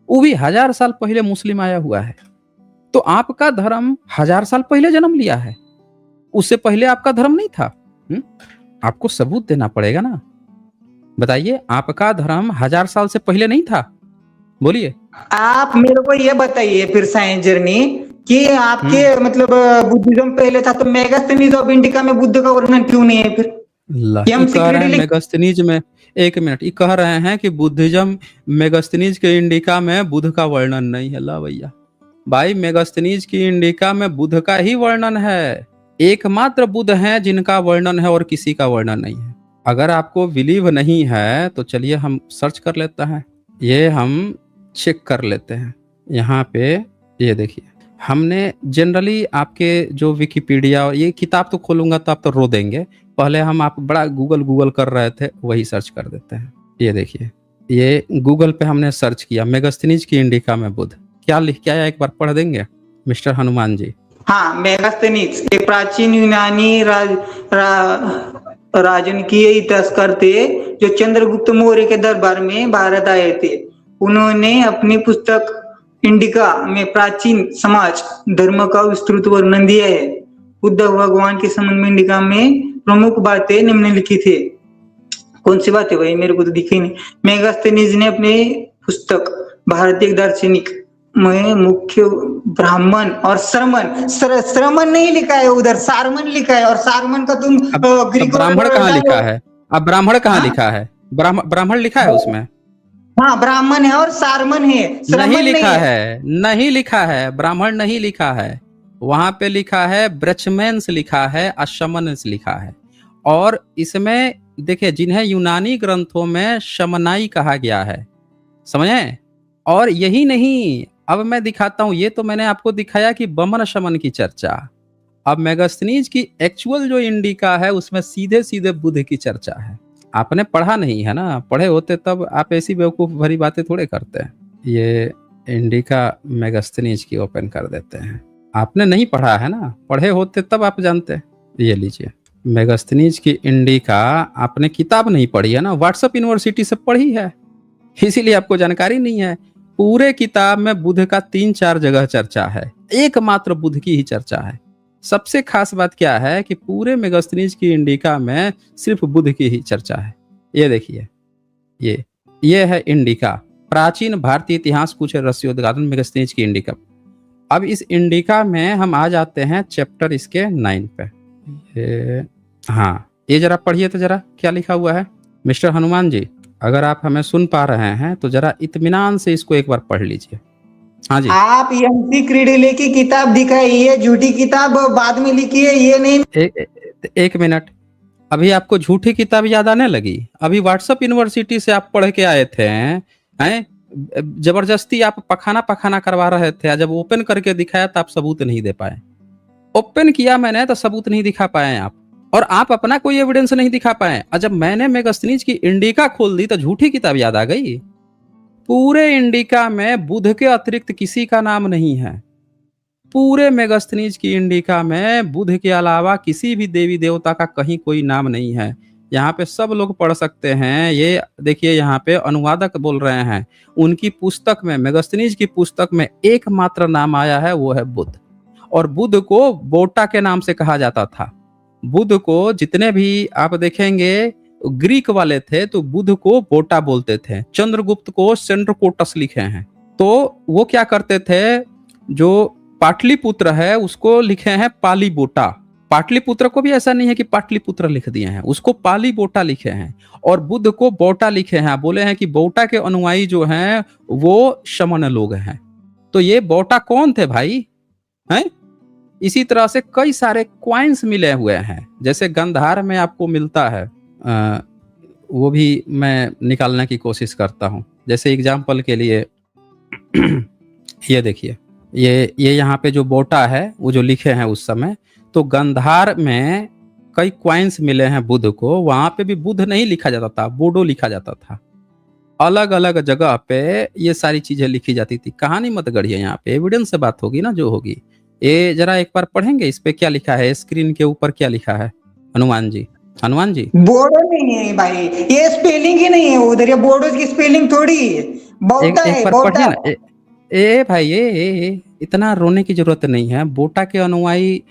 वो भी 1000 साल पहले मुस्लिम आया हुआ है। तो आपका धर्म 1000 साल पहले जन्म लिया है, उससे पहले आपका धर्म नहीं था। आपको सबूत देना पड़ेगा ना। बताइए, आपका धर्म 1000 साल से पहले नहीं था? बोलिए। आप मेरे को ये बताइए फिर साइंस जर्नी, कि आपके मतलब बुद्धिज्म पहले था, तो मेगास्थनीज ऑफ इंडिका में बुद्ध का वर्णन क्यों नहीं है फिर? ये हम कह रहे हैं सीक्रेटली। मेगास्थनीज में, एक मिनट, ये कह रहे हैं कि बुद्धिज्म मेगास्थनीज के इंडिका में बुद्ध का वर्णन नहीं है। ला भैया, भाई मेगास्थनीज की इंडिका में बुद्ध का ही वर्णन है। एकमात्र बुद्ध हैं जिनका वर्णन है और किसी का वर्णन नहीं है। अगर आपको बिलीव नहीं है तो चलिए हम सर्च कर लेते हैं, ये हम चेक कर लेते हैं। यहाँ पे ये देखिए, हमने जनरली आपके जो विकिपीडिया और ये किताब तो खोलूंगा तो आप तो रो देंगे। पहले हम आप बड़ा गूगल कर रहे थे, वही सर्च कर देते हैं। ये देखिए, ये गूगल पे हमने सर्च किया मेगास्थनीज की इंडिका में बुद्ध, क्या लिख के आया एक बार पढ़ देंगे मिस्टर हनुमान जी? हाँ, मेगास्थनीज एक प्राचीन यूनानी राजनकीय इतिहासकार थे, जो चंद्रगुप्त मौर्य के दरबार में भारत आए थे। उन्होंने अपनी पुस्तक इंडिका में प्राचीन समाज धर्म का विस्तृत वर्णन दिया है। बुद्ध भगवान के संबंध में इंडिका में प्रमुख बातें निम्नलिखित है। कौन सी बात है भाई, मेरे को तो दिखी नहीं। मेगास्थनीज ने अपनी पुस्तक भारतीय दार्शनिक में मुख्य ब्राह्मण और श्रमण नहीं लिखा है, उधर सारमन लिखा है, और सारमन का तुम ग्रीक ब्राह्मण कहाँ लिखा है? अब ब्राह्मण कहाँ हाँ? लिखा है? ब्राह्मण लिखा है उसमें? हाँ, ब्राह्मण है और सारमन है, नहीं लिखा नहीं है, नहीं लिखा है, ब्राह्मण नहीं लिखा है। वहां पे लिखा है ब्रचमेंस लिखा है, अशमनस लिखा है। और इसमें देखिए, जिन्हें यूनानी ग्रंथों में शमनाई कहा गया है, समझे? और यही नहीं, अब मैं दिखाता हूं, ये तो मैंने आपको दिखाया कि बमन शमन की चर्चा। अब मेगास्थनीज की एक्चुअल जो इंडिका है उसमें सीधे सीधे बुद्ध की चर्चा है। आपने पढ़ा नहीं है ना, पढ़े होते तब आप ऐसी बेवकूफ भरी बातें थोड़े करते हैं। ये इंडिका मेगास्थनीज की ओपन कर देते हैं। आपने नहीं पढ़ा है ना, पढ़े होते तब आप जानते। ये लीजिए मेगास्थनीज की इंडिका, आपने किताब नहीं पढ़ी है ना, व्हाट्सएप यूनिवर्सिटी से पढ़ी है, इसीलिए आपको जानकारी नहीं है। पूरे किताब में बुद्ध का 3-4 जगह चर्चा है, एकमात्र बुद्ध की ही चर्चा है। सबसे खास बात क्या है कि पूरे मेगास्थनीज की इंडिका में सिर्फ बुद्ध की ही चर्चा है। ये देखिए, ये है इंडिका, प्राचीन भारतीय इतिहास कुछ रहस्योद्घाटन, मेगास्थनीज की इंडिका। अब इस इंडिका में हम आ जाते हैं चैप्टर इसके 9 पे। हाँ, ये जरा पढ़िए तो जरा, क्या लिखा हुआ है मिस्टर हनुमान जी? अगर आप हमें सुन पा रहे हैं तो जरा इत्मीनान से इसको एक बार पढ़ लीजिए। हाँ जी। आप एमसी क्रीडले की किताब दिखाई, ये झूठी किताब बाद में लिखी है, ये नहीं। एक मिनट, अभी आपको झूठी किताब याद आने लगी? अभी व्हाट्सएप यूनिवर्सिटी से आप पढ़ के आए थे, हैं? जबरदस्ती आप पखाना करवा रहे थे, जब ओपन करके दिखाया तो आप सबूत नहीं दे पाए। ओपन किया मैंने तो सबूत नहीं दिखा पाए आप, और आप अपना कोई एविडेंस नहीं दिखा पाए। और जब मैंने मेगास्थनीज की इंडिका खोल दी तो झूठी किताब याद आ गई। पूरे इंडिका में बुध के अतिरिक्त किसी का नाम नहीं है। पूरे मेगास्थनीज की इंडिका में बुध के अलावा किसी भी देवी देवता का कहीं कोई नाम नहीं है। यहाँ पे सब लोग पढ़ सकते हैं। ये देखिए, यहाँ पे अनुवादक बोल रहे हैं, उनकी पुस्तक में, मेगास्थनीज की पुस्तक में एकमात्र नाम आया है, वो है बुध। और बुध को बोटा के नाम से कहा जाता था। बुध को जितने भी आप देखेंगे ग्रीक वाले थे तो बुध को बोटा बोलते थे। चंद्रगुप्त को सेंड्रोकोटस लिखे हैं। तो वो क्या करते थे, जो पाटलिपुत्र है उसको लिखे हैं पाली बोटा। पाटलिपुत्र को भी ऐसा नहीं है कि पाटलिपुत्र लिख दिए हैं, उसको पाली बोटा लिखे हैं। और बुध को बोटा लिखे हैं, बोले हैं कि बोटा के अनुयायी जो हैं वो शमन लोग हैं। तो ये बोटा कौन थे भाई, हैं? इसी तरह से कई सारे क्वाइंस मिले हुए हैं, जैसे गंधार में आपको मिलता है। वो भी मैं निकालने की कोशिश करता हूँ। जैसे एग्जाम्पल के लिए ये देखिए, ये यहाँ पे जो बोटा है वो जो लिखे हैं उस समय, तो गंधार में कई क्वाइंस मिले हैं बुध को। वहां पे भी बुध नहीं लिखा जाता था, बोडो लिखा जाता था। अलग अलग जगह पे ये सारी चीजें लिखी जाती थी। कहानी मत गढ़िए, यहाँ पे एविडेंस से बात होगी ना जो होगी। ये जरा एक बार पढ़ेंगे, इस पे क्या लिखा है, स्क्रीन के ऊपर क्या लिखा है? हनुमान जी, हनुमान जी। बोडो नहीं है भाई, ये स्पेलिंग ही नहीं है उधर, ये बोडो की स्पेलिंग थोड़ी है, बोटा एक है, बार बोटा। पढ़िए ना। ए भाई, इतना रोने की जरूरत नहीं है। बोटा के अनुयायी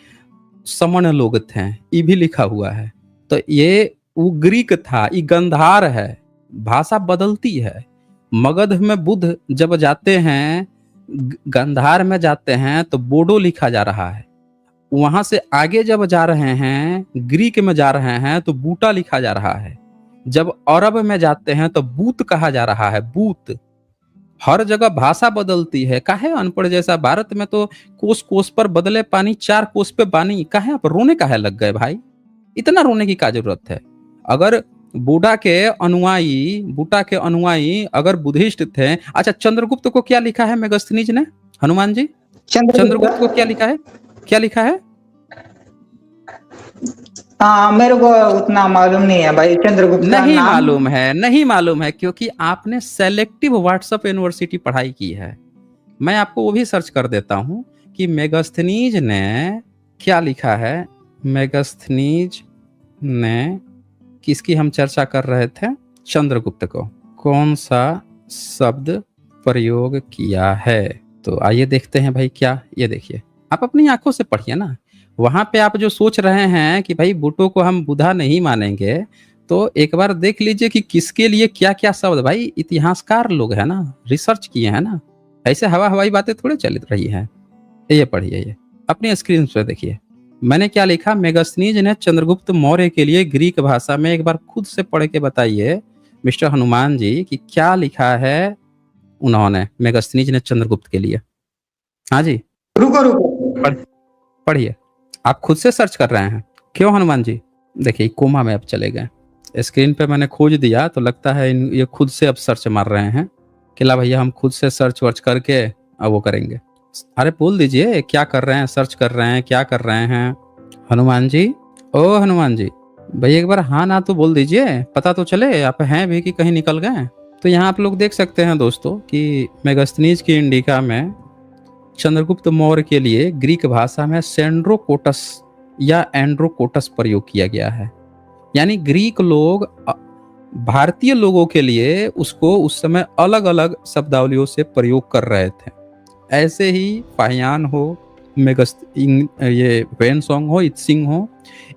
समण लोग थे, ये भी लिखा हुआ है। तो ये वो ग्रीक था, ये गंधार है। भाषा बदलती है। मगध में बुध जब जाते हैं, गंधार में जाते हैं तो बोडो लिखा जा रहा है। वहां से आगे जब जा रहे हैं, ग्रीक में जा रहे हैं तो बूटा लिखा जा रहा है। जब अरब में जाते हैं तो बूत कहा जा रहा है, बूत। हर जगह भाषा बदलती है। काहे अनपढ़ जैसा? भारत में तो कोस कोस पर बदले पानी, 4 कोस पे पानी। काहे आप रोने काहे लग गए भाई? इतना रोने की क्या जरूरत है? अगर बूटा के अनुयायी अगर बुद्धिस्ट थे। अच्छा, चंद्रगुप्त को क्या लिखा है मेगास्थनीज ने? हनुमान जी, चंद्रगुप्त को क्या लिखा है? क्या लिखा है? हाँ, मेरे को उतना मालूम नहीं है भाई, चंद्रगुप्त का नहीं नाम मालूम है, नहीं मालूम है, क्योंकि आपने सेलेक्टिव व्हाट्सएप यूनिवर्सिटी पढ़ाई की है। मैं आपको वो भी सर्च कर देता हूं कि मेगास्थनीज ने क्या लिखा है। मेगास्थनीज ने, किसकी हम चर्चा कर रहे थे? चंद्रगुप्त को कौन सा शब्द प्रयोग किया है? तो आइए देखते हैं भाई क्या। ये देखिए, आप अपनी आंखों से पढ़िए ना। वहां पे आप जो सोच रहे हैं कि भाई बूटो को हम बुधा नहीं मानेंगे, तो एक बार देख लीजिए कि किसके लिए क्या क्या शब्द। भाई इतिहासकार लोग हैं ना, रिसर्च किए हैं ना, ऐसे हवा हवाई बातें थोड़े चल रही हैं। ये पढ़िए, ये अपनी स्क्रीन पे देखिए मैंने क्या लिखा। मेगास्थनीज ने चंद्रगुप्त मौर्य के लिए ग्रीक भाषा में, एक बार खुद से पढ़ के बताइए मिस्टर हनुमान जी कि क्या लिखा है उन्होंने मेगास्थनीज ने चंद्रगुप्त के लिए। हाँ जी, रुको पढ़िए। आप खुद से सर्च कर रहे हैं क्यों हनुमान जी? देखिए कोमा में अब चले गए। स्क्रीन पे मैंने खोज दिया तो लगता है ये खुद से अब सर्च मार रहे हैं कि ला भैया हम खुद से सर्च वर्च करके अब वो करेंगे। अरे बोल दीजिए क्या कर रहे हैं, सर्च कर रहे हैं, क्या कर रहे हैं हनुमान जी? ओ हनुमान जी, भैया एक बार हाँ ना तो बोल दीजिए, पता तो चले आप हैं भी कि कहीं निकल गए। तो यहाँ आप लोग देख सकते हैं दोस्तों कि मेगास्थनीज की इंडिका में चंद्रगुप्त मौर्य के लिए ग्रीक भाषा में सेंड्रोकोटस या एंड्रोकोटस प्रयोग किया गया है। यानी ग्रीक लोग भारतीय लोगों के लिए उसको उस समय अलग अलग शब्दावलियों से प्रयोग कर रहे थे। ऐसे ही फाहियान हो, ये वेनसोंग हो, इत्सिंग हो,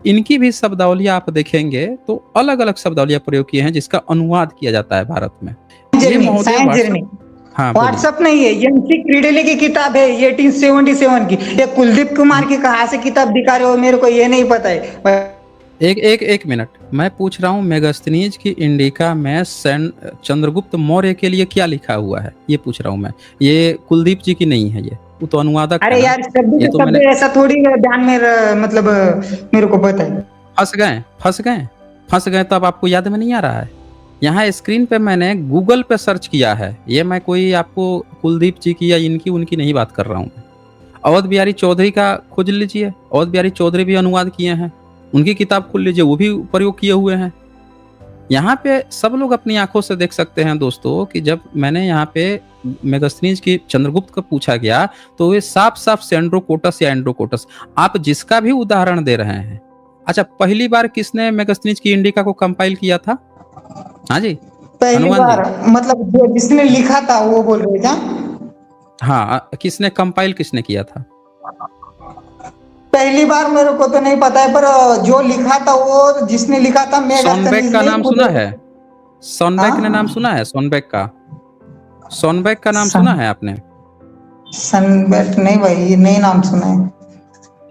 इनकी भी शब्दावलियां आप देखेंगे तो अलग अलग शब्दावलियां प्रयोग किए हैं जिसका अनुवाद किया जाता है भारत में। हाँ, व्हाट्सएप नहीं है, एमसी क्रीडेले की किताब है 1877 की। ये कुलदीप कुमार की कहाँ से किताब दिखा रहे हो, मेरे को ये नहीं पता है। एक मिनट, मैं पूछ रहा हूँ मेगास्थनीज की इंडिका में चंद्रगुप्त मौर्य के लिए क्या लिखा हुआ है, ये पूछ रहा हूँ मैं। ये कुलदीप जी की नहीं है, ये वो तो अनुवादक। अरे यार शब्द ऐसा थोड़ी ध्यान में, मतलब मेरे को पता है। फँस गए, फँस गए, फँस गए तो अब आपको याद में नहीं आ रहा है? यहाँ स्क्रीन पे मैंने गूगल पे सर्च किया है। ये मैं कोई आपको कुलदीप जी की या इनकी उनकी नहीं बात कर रहा हूँ मैं। अवध बिहारी चौधरी का खोज लीजिए, अवध बिहारी चौधरी भी अनुवाद किए हैं। उनकी किताब खोल लीजिए, वो भी प्रयोग किए हुए हैं। यहाँ पे सब लोग अपनी आँखों से देख सकते हैं दोस्तों कि जब मैंने यहाँ पे मेगास्थनीज की चंद्रगुप्त को पूछा गया, तो वे साफ-साफ सेंड्रोकोटस या एंड्रोकोटस, आप जिसका भी उदाहरण दे रहे हैं। अच्छा, पहली बार किसने मेगास्थनीज की इंडिका को कंपाइल किया था? हाँ जी, पहली हनुमान जी। बार मतलब जो जिसने लिखा था वो बोल रहे क्या? हाँ, किसने कंपाइल किसने किया था? पहली बार मेरे को तो नहीं पता है, पर जो लिखा था वो जिसने लिखा था सोनबेक मेगास्थनीज का ने नाम खुद। सुना है? सोनबेक ने नाम हाँ, सुना है? सोनबेक का? सोनबेक का नाम सुना है आपने? सनबेट नहीं भाई, नहीं नाम सुना है।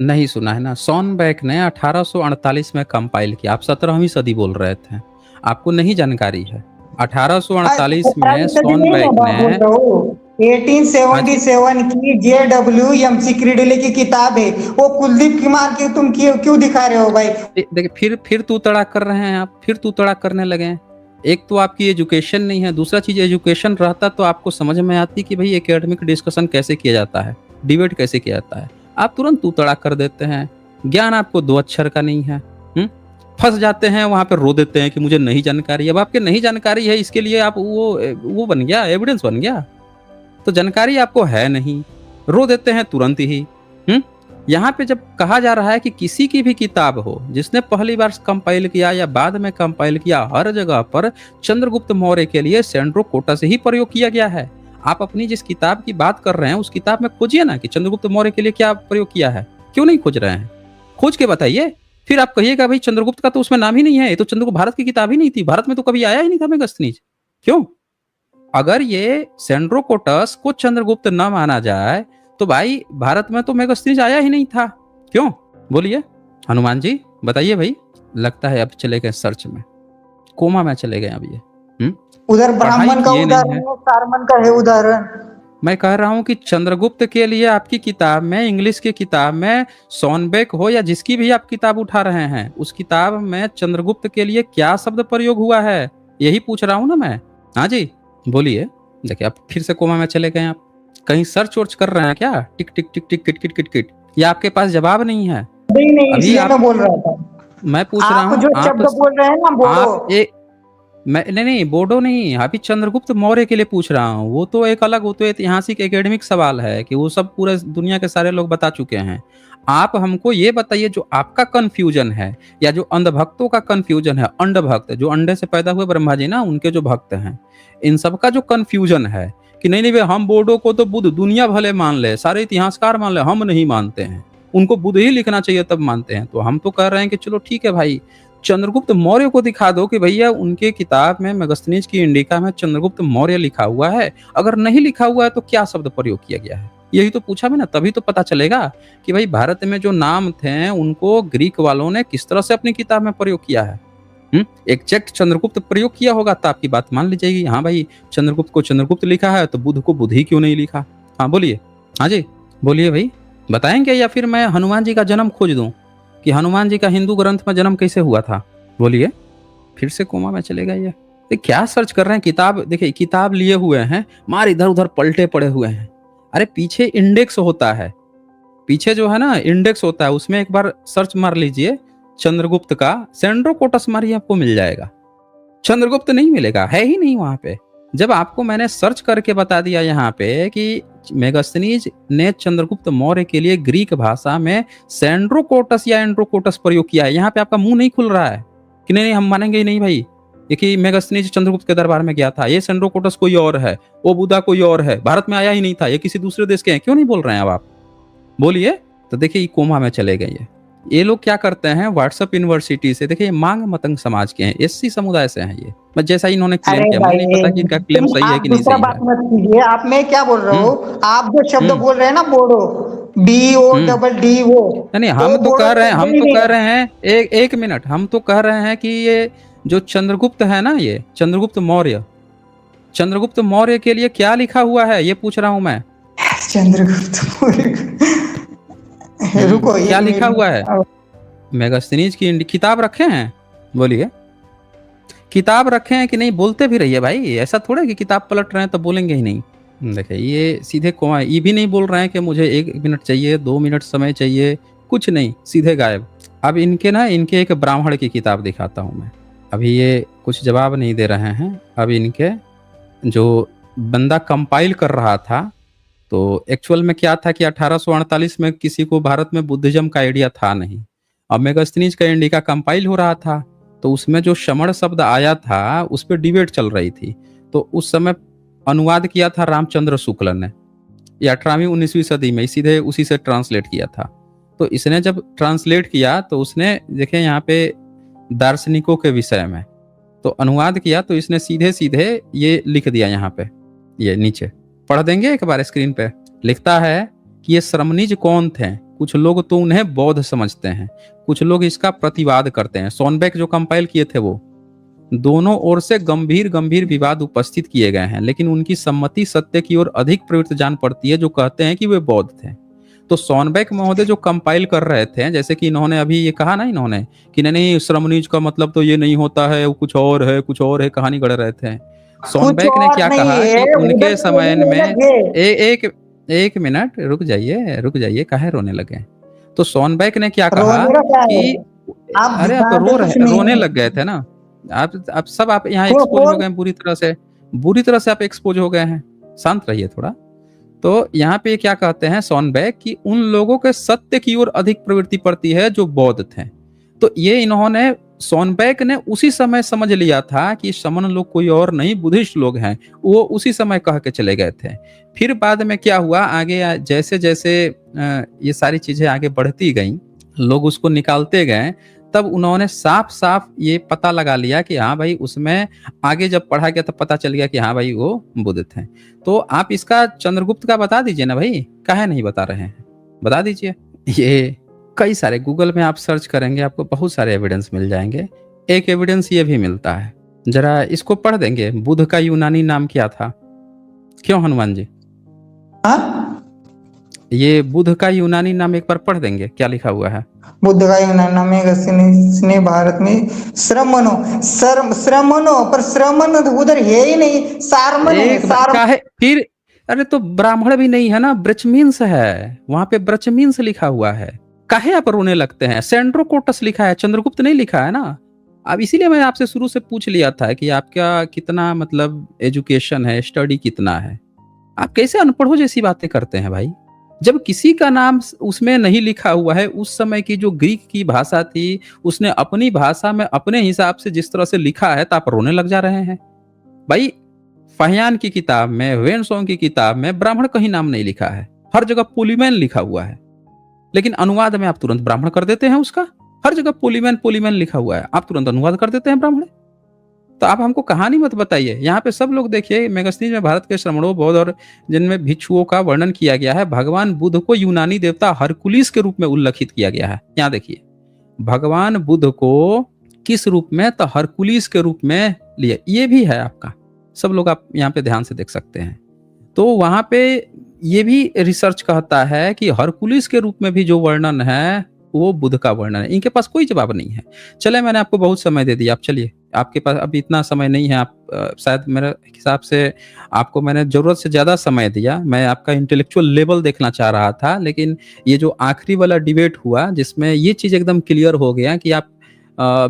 नहीं सुना है ना। सोनबेक ने 1848 में कंपाइल किया। आप 17वीं सदी बोल रहे थे, आपको नहीं जानकारी है। 1848 में सोनबेक मैं बोल ने, रहा हूँ हाँ जी, 1877 की JWMC क्रीडले की किताब है, वो कुलदीप कुमार की तुम क्यों दिखा रहे हो भाई? देखिए फिर तू तड़ाक कर रहे हैं आप, फिर तू तड़ाक करने लगे हैं। एक तो आपकी एजुकेशन नहीं है, दूसरा चीज एजुकेशन रहता तो आपको समझ में आती कि भाई एकेडमिक डिस्कशन कैसे किया जाता है, डिबेट कैसे किया जाता है। आप तुरंत तू तड़ाक कर देते हैं। ज्ञान आपको दो अक्षर का नहीं है। फंस जाते हैं वहां पे, रो देते हैं कि मुझे नहीं जानकारी। अब आपके नहीं जानकारी है, इसके लिए आप वो बन गया, एविडेंस बन गया। तो जानकारी आपको है नहीं, रो देते हैं तुरंत ही। यहाँ पे जब कहा जा रहा है कि किसी की भी किताब हो जिसने पहली बार कंपाइल किया या बाद में कंपाइल किया, हर जगह पर चंद्रगुप्त मौर्य के लिए सेंड्रोकोटस ही प्रयोग किया गया है। आप अपनी जिस किताब की बात कर रहे हैं उस किताब में खोजिए ना कि चंद्रगुप्त मौर्य के लिए क्या प्रयोग किया है। क्यों नहीं खोज रहे हैं? खोज के बताइए। फिर आप कहिएगा भाई चंद्रगुप्त का तो उसमें नाम ही नहीं है, ये तो चंद्रगुप्त भारत की किताब ही नहीं थी, भारत में तो कभी आया ही नहीं था मेगास्थनीज। क्यों? अगर ये सेंड्रोकोटस को चंद्रगुप्त न माना जाए तो भाई भारत में तो मेगास्थनीज आया ही नहीं था। क्यों? बोलिए हनुमान जी, बताइए भाई। लगता है अब चले गए सर्च में, कोमा में चले गए अब ये। उधर पढ़ाई ब्राह्मण का किए नहीं उदाहरण है। है, सारमन का है उदाहरण। मैं कह रहा हूं कि चंद्रगुप्त के लिए आपकी किताब में, इंग्लिश की किताब में, सोनबेक हो या जिसकी भी आप किताब उठा रहे हैं, उस किताब में चंद्रगुप्त के लिए क्या शब्द प्रयोग हुआ है, यही पूछ रहा हूं ना मैं। हाँ जी, बोलिए। देखिए आप फिर से कोमा में चले गए। आप कहीं सर्च वर्च कर रहे हैं क्या? टिक टिक टिक टिक किट किट किट किट, या आपके पास जवाब नहीं है? नहीं, अभी इसलिए आप, मैं बोल रहा था। मैं पूछ रहा आप हूं जो आप शब्द बोल रहे हैं ना, बोलो। आप एक, मैं नहीं बोडो नहीं, अभी चंद्रगुप्त मौर्य के लिए पूछ रहा हूँ। वो तो एक अलग, वो तो ऐतिहासिक एकेडमिक सवाल है कि वो सब पूरे दुनिया के सारे लोग बता चुके हैं। आप हमको ये बताइए जो आपका कंफ्यूजन है या जो अंधभक्तों का कंफ्यूजन है, अंडभक्त जो अंडे से पैदा हुए ब्रह्मा जी ना, उनके जो भक्त हैं, इन सबका जो कंफ्यूजन है कि नहीं भाई हम बोडो को तो बुद्ध दुनिया भले मान ले, सारे इतिहासकार मान ले, हम नहीं मानते हैं, उनको बुद्ध ही लिखना चाहिए तब मानते हैं। तो हम तो कह रहे हैं कि चलो ठीक है भाई, चंद्रगुप्त मौर्य को दिखा दो कि भैया उनके किताब में मेगास्थनीज की इंडिका में चंद्रगुप्त मौर्य लिखा हुआ है। अगर नहीं लिखा हुआ है तो क्या शब्द प्रयोग किया गया है, यही तो पूछा मैंने। तभी तो पता चलेगा कि भाई भारत में जो नाम थे उनको ग्रीक वालों ने किस तरह से अपनी किताब में प्रयोग किया है। एग्जैक्ट चंद्रगुप्त प्रयोग किया होगा तो आपकी बात मान ली जाएगी। हाँ भाई, चंद्रगुप्त को चंद्रगुप्त लिखा है तो बुद्ध को बुद्ध ही क्यों नहीं लिखा? हाँ बोलिए। हाँ जी, बोलिए भाई, बताएंगे या फिर मैं हनुमान जी का जन्म खोज दूं कि हनुमान जी का हिंदू ग्रंथ में जन्म कैसे हुआ था? बोलिए। फिर से कोमा में चलेगा ये क्या सर्च कर रहे हैं? किताब देखिए, किताब लिए हुए हैं, मार इधर उधर पलटे पड़े हुए हैं। अरे पीछे इंडेक्स होता है, पीछे जो है ना इंडेक्स होता है, उसमें एक बार सर्च मार लीजिए चंद्रगुप्त का, सेंड्रोकोटस मारिए आपको मिल जाएगा। चंद्रगुप्त नहीं मिलेगा, है ही नहीं वहां पे। जब आपको मैंने सर्च करके बता दिया यहाँ पे कि मेगास्थनीज ने चंद्रगुप्त मौर्य के लिए ग्रीक भाषा में सेंड्रोकोटस या एंड्रोकोटस प्रयोग किया है, यहाँ पे आपका मुंह नहीं खुल रहा है कि नहीं हम मानेंगे ही नहीं भाई ये कि मेगास्थनीज चंद्रगुप्त के दरबार में गया था, ये सेंड्रोकोटस कोई और है, वो बुद्धा कोई और है, भारत में आया ही नहीं था, ये किसी दूसरे देश के हैं। क्यों नहीं बोल रहे हैं अब आप? बोलिए। तो देखिए ये कोमा में चले गए। ये लोग क्या करते हैं, व्हाट्सएप यूनिवर्सिटी से, देखिए मांग मतंग समाज के हैं, एससी समुदाय से हैं ये, बस जैसा इन्होंने क्लेम अरे किया, मुझे नहीं भाई, पता कि इनका क्लेम तुम सही है आप कि नहीं दूसरा सही बात है। मत कीजिए। आप, मैं क्या बोल रहा हम्म हूँ, आप जो शब्द हम्म बोल रहे हैं ना, बोडो, BO हम्म डबल D वो, नहीं, तो हम तो बोडो कह रहे हैं, शब्द हम ही तो नहीं कह है। रहे हैं, एक मिनट, हम तो कह रहे हैं कि ये जो चंद्रगुप्त है ना, ये चंद्रगुप्त मौर्य, चंद्रगुप्त मौर्य के लिए क्या लिखा हुआ है ये पूछ रहा हूं मैं। चंद्रगुप्त मौर्य। रुको क्या एक लिखा हुआ है? मिनट। मेगास्थनीज की किताब रखे हैं? बोलिए, किताब रखे हैं कि नहीं? बोलते भी रहिए भाई, ऐसा थोड़ा है कि किताब पलट रहे हैं तो बोलेंगे ही नहीं। देखिए ये सीधे ये भी नहीं बोल रहे हैं कि मुझे 1 मिनट चाहिए, 2 मिनट समय चाहिए, कुछ नहीं, सीधे गायब। अब इनके एक ब्राह्मण की किताब दिखाता हूँ मैं। अभी ये कुछ जवाब नहीं दे रहे हैं। अब इनके जो बंदा कंपाइल कर रहा था, तो एक्चुअल में क्या था कि 1848 में किसी को भारत में बुद्धिज्म का आइडिया था नहीं। अब मेगास्थनीज का इंडिका कंपाइल हो रहा था, तो उसमें जो शमण शब्द आया था उस पर डिबेट चल रही थी। तो उस समय अनुवाद किया था रामचंद्र शुक्ल ने, ये 18वीं-19वीं सदी में सीधे उसी से ट्रांसलेट किया था। तो इसने जब ट्रांसलेट किया तो उसने देखे यहाँ पे दार्शनिकों के विषय में तो अनुवाद किया, तो इसने सीधे सीधे ये लिख दिया यहाँ पे, ये नीचे पढ़ देंगे एक बार स्क्रीन पे। लिखता है कि ये श्रमणीज कौन थे? कुछ लोग तो उन्हें बौद्ध समझते हैं, कुछ लोग इसका प्रतिवाद करते हैं। सोनबेक जो कंपाइल किए थे वो, दोनों ओर से गंभीर गंभीर विवाद उपस्थित किए गए हैं, लेकिन उनकी सम्मति सत्य की ओर अधिक प्रवृत्त जान पड़ती है जो कहते हैं कि वे बौद्ध थे। तो सोनबेक महोदय जो कंपाइल कर रहे थे, जैसे कि इन्होंने अभी ये कहा ना, इन्होंने कि नहीं श्रमणीज का मतलब तो ये नहीं होता है, वो कुछ और है, कुछ और है, कहानी गढ़ रहे थे। कुछ सोनबेक ने और क्या नहीं कहा है, कि उधर उनके से समय रोने में लगे। एक एक मिनट रुक जाइए, काहे रोने लगे? तो सोनबेक ने क्या कहा रोने का है, कि आप अरे आप दिखा दे कुछ रोने नहीं। लग गए थे ना। आप सब आप यहाँ को एक्सपोज हो कौन गए हैं बुरी तरह से आप एक्सपोज हो गए हैं। शांत रहिए थोड़ा। तो यहाँ पे क्या कहते हैं सोनबेक कि उन लोगों के सत्य की ओर अधिक प्रवृत्ति पड़ती है जो बौद्ध थे। तो ये इन्होंने सोनबेक ने उसी समय समझ लिया था कि शमन लोग कोई और नहीं, बुद्धिस्ट लोग हैं। वो उसी समय कह के चले गए थे। फिर बाद में क्या हुआ, आगे जैसे जैसे ये सारी चीजें आगे बढ़ती गई, लोग उसको निकालते गए, तब उन्होंने साफ साफ ये पता लगा लिया कि हाँ भाई, उसमें आगे जब पढ़ा गया तब पता चल गया कि हाँ भाई वो बुद्ध थे। तो आप इसका चंद्रगुप्त का बता दीजिए ना भाई, काहे नहीं बता रहे हैं? बता दीजिए। ये कई सारे गूगल में आप सर्च करेंगे, आपको बहुत सारे एविडेंस मिल जाएंगे। एक एविडेंस ये भी मिलता है, जरा इसको पढ़ देंगे। बुद्ध का यूनानी नाम क्या था? क्यों हनुमान जी? हाँ? ये बुद्ध का यूनानी नाम एक बार पढ़ देंगे, क्या लिखा हुआ है? बुद्ध का यूनानी में ने भारत में श्रमणो पर श्रमण उधर है ही नहीं, सारमन है, एक काहे फिर? अरे तो ब्राह्मण भी नहीं है ना, ब्रजमीन्स है, वहां पे ब्रजमीन्स लिखा हुआ है। काहे आप रोने लगते हैं? सेंड्रोकोटस लिखा है, चंद्रगुप्त नहीं लिखा है ना। अब इसीलिए मैं आपसे शुरू से पूछ लिया था कि आपका कितना मतलब एजुकेशन है, स्टडी कितना है। आप कैसे अनपढ़ों जैसी बातें करते हैं भाई? जब किसी का नाम उसमें नहीं लिखा हुआ है, उस समय की जो ग्रीक की भाषा थी, उसने अपनी भाषा में अपने हिसाब से जिस तरह से लिखा है, तो आप रोने लग जा रहे हैं भाई। फहियान की किताब में, वेनसोंग की किताब में ब्राह्मण कहीं नाम नहीं लिखा है, हर जगह पोलीमैन लिखा हुआ है। लेकिन अनुवाद में आप तुरंत ब्राह्मण कर देते हैं उसका। हर जगह पोलीमैन पोलीमैन लिखा हुआ है, आप तुरंत अनुवाद कर देते हैं ब्राह्मण। तो आप हमको कहानी मत बताइए। यहाँ पे सब लोग देखिए, मेगास्थनीज में भारत के श्रमणों, बौद्ध और जिनमें भिक्षुओं का वर्णन किया गया है। भगवान बुद्ध को यूनानी देवता हरकुलिस के रूप में उल्लेखित किया गया है। यहाँ देखिए, भगवान बुद्ध को किस रूप में? तो हरकुलिस के रूप में लिया। ये भी है आपका, सब लोग आप यहाँ पे ध्यान से देख सकते हैं। तो वहां पे ये भी रिसर्च कहता है कि हरकुलिस के रूप में भी जो वर्णन है वो बुद्ध का वर्णन है। इनके पास कोई जवाब नहीं है। चले, मैंने आपको बहुत समय दे दिया, आप चलिए। आपके पास अभी इतना समय नहीं है। आप शायद मेरे हिसाब से आपको मैंने जरूरत से ज्यादा समय दिया। मैं आपका इंटेलेक्चुअल लेवल देखना चाह रहा था, लेकिन ये जो आखिरी वाला डिबेट हुआ जिसमें ये चीज एकदम क्लियर हो गया कि आप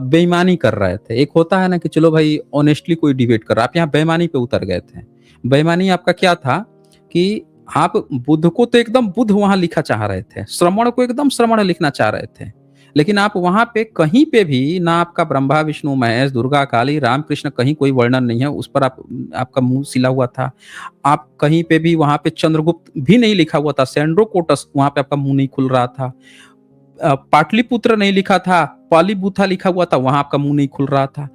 बेईमानी कर रहे थे। एक होता है ना कि चलो भाई ऑनेस्टली कोई डिबेट कर रहा, आप यहाँ बेईमानी पे उतर गए थे। बेईमानी आपका क्या था कि आप बुद्ध को तो एकदम बुद्ध वहां लिखा चाह रहे थे, श्रमण को एकदम श्रमण लिखना चाह रहे थे, लेकिन आप वहां पे कहीं पे भी ना आपका ब्रह्मा विष्णु महेश दुर्गा काली रामकृष्ण कहीं कोई वर्णन नहीं है, उस पर आपका मुंह सिला हुआ था। आप कहीं पे भी वहां पे चंद्रगुप्त भी नहीं लिखा हुआ था, सेंड्रोकोटस वहां पे आपका मुंह नहीं खुल रहा था। पाटलिपुत्र नहीं लिखा था, पालीबुथा लिखा हुआ था, वहां आपका मुंह नहीं खुल रहा था।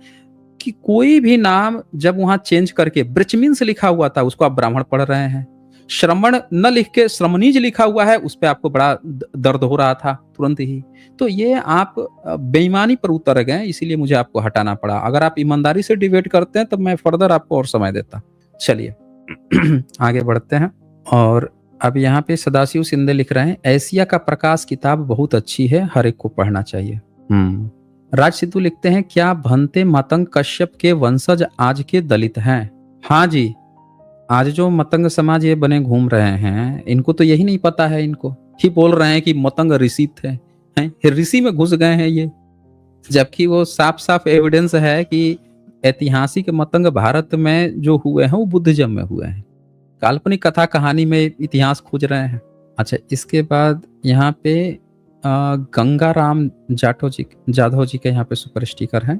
कि कोई भी नाम जब वहां चेंज करके ब्रजमीन से लिखा हुआ था उसको आप ब्राह्मण पढ़ रहे हैं। श्रमण न लिख के श्रमणीज लिखा हुआ है, उस पर आपको बड़ा दर्द हो रहा था तुरंत ही। तो ये आप बेईमानी पर उतर गए, इसीलिए मुझे आपको हटाना पड़ा। अगर आप ईमानदारी से डिबेट करते हैं तब मैं फर्दर आपको और समय देता। चलिए आगे बढ़ते हैं। और अब यहाँ पे सदाशिव सिंधे लिख रहे हैं, एशिया का प्रकाश किताब बहुत अच्छी है, हर एक को पढ़ना चाहिए। राज सिद्धू लिखते हैं, क्या भंते मतंग कश्यप के वंशज आज के दलित हैं? हाँ जी, आज जो मतंग समाज ये बने घूम रहे हैं, इनको तो यही नहीं पता है, इनको ही बोल रहे हैं कि मतंग ऋषि थे, हैं ऋषि में घुस गए हैं ये, जबकि वो साफ साफ एविडेंस है कि ऐतिहासिक मतंग भारत में जो हुए हैं वो बुद्धिज्म में हुए हैं। काल्पनिक कथा कहानी में इतिहास खोज रहे हैं। अच्छा, इसके बाद यहाँ पे गंगाराम जाधव जी के यहाँ पे सुपर स्टिकर है।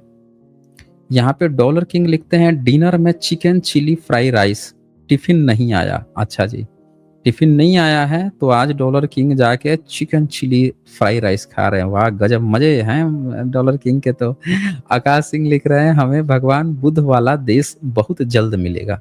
यहाँ पे डॉलर किंग लिखते हैं, डिनर में chicken chilli fry rice, tiffin नहीं आया। अच्छा जी, टिफिन नहीं आया है तो आज डॉलर किंग जाके चिकन चिली फ्राई राइस खा रहे हैं। वाह गजब मजे हैं डॉलर किंग के तो। आकाश सिंह लिख रहे हैं, हमें भगवान बुद्ध वाला देश बहुत जल्द मिलेगा।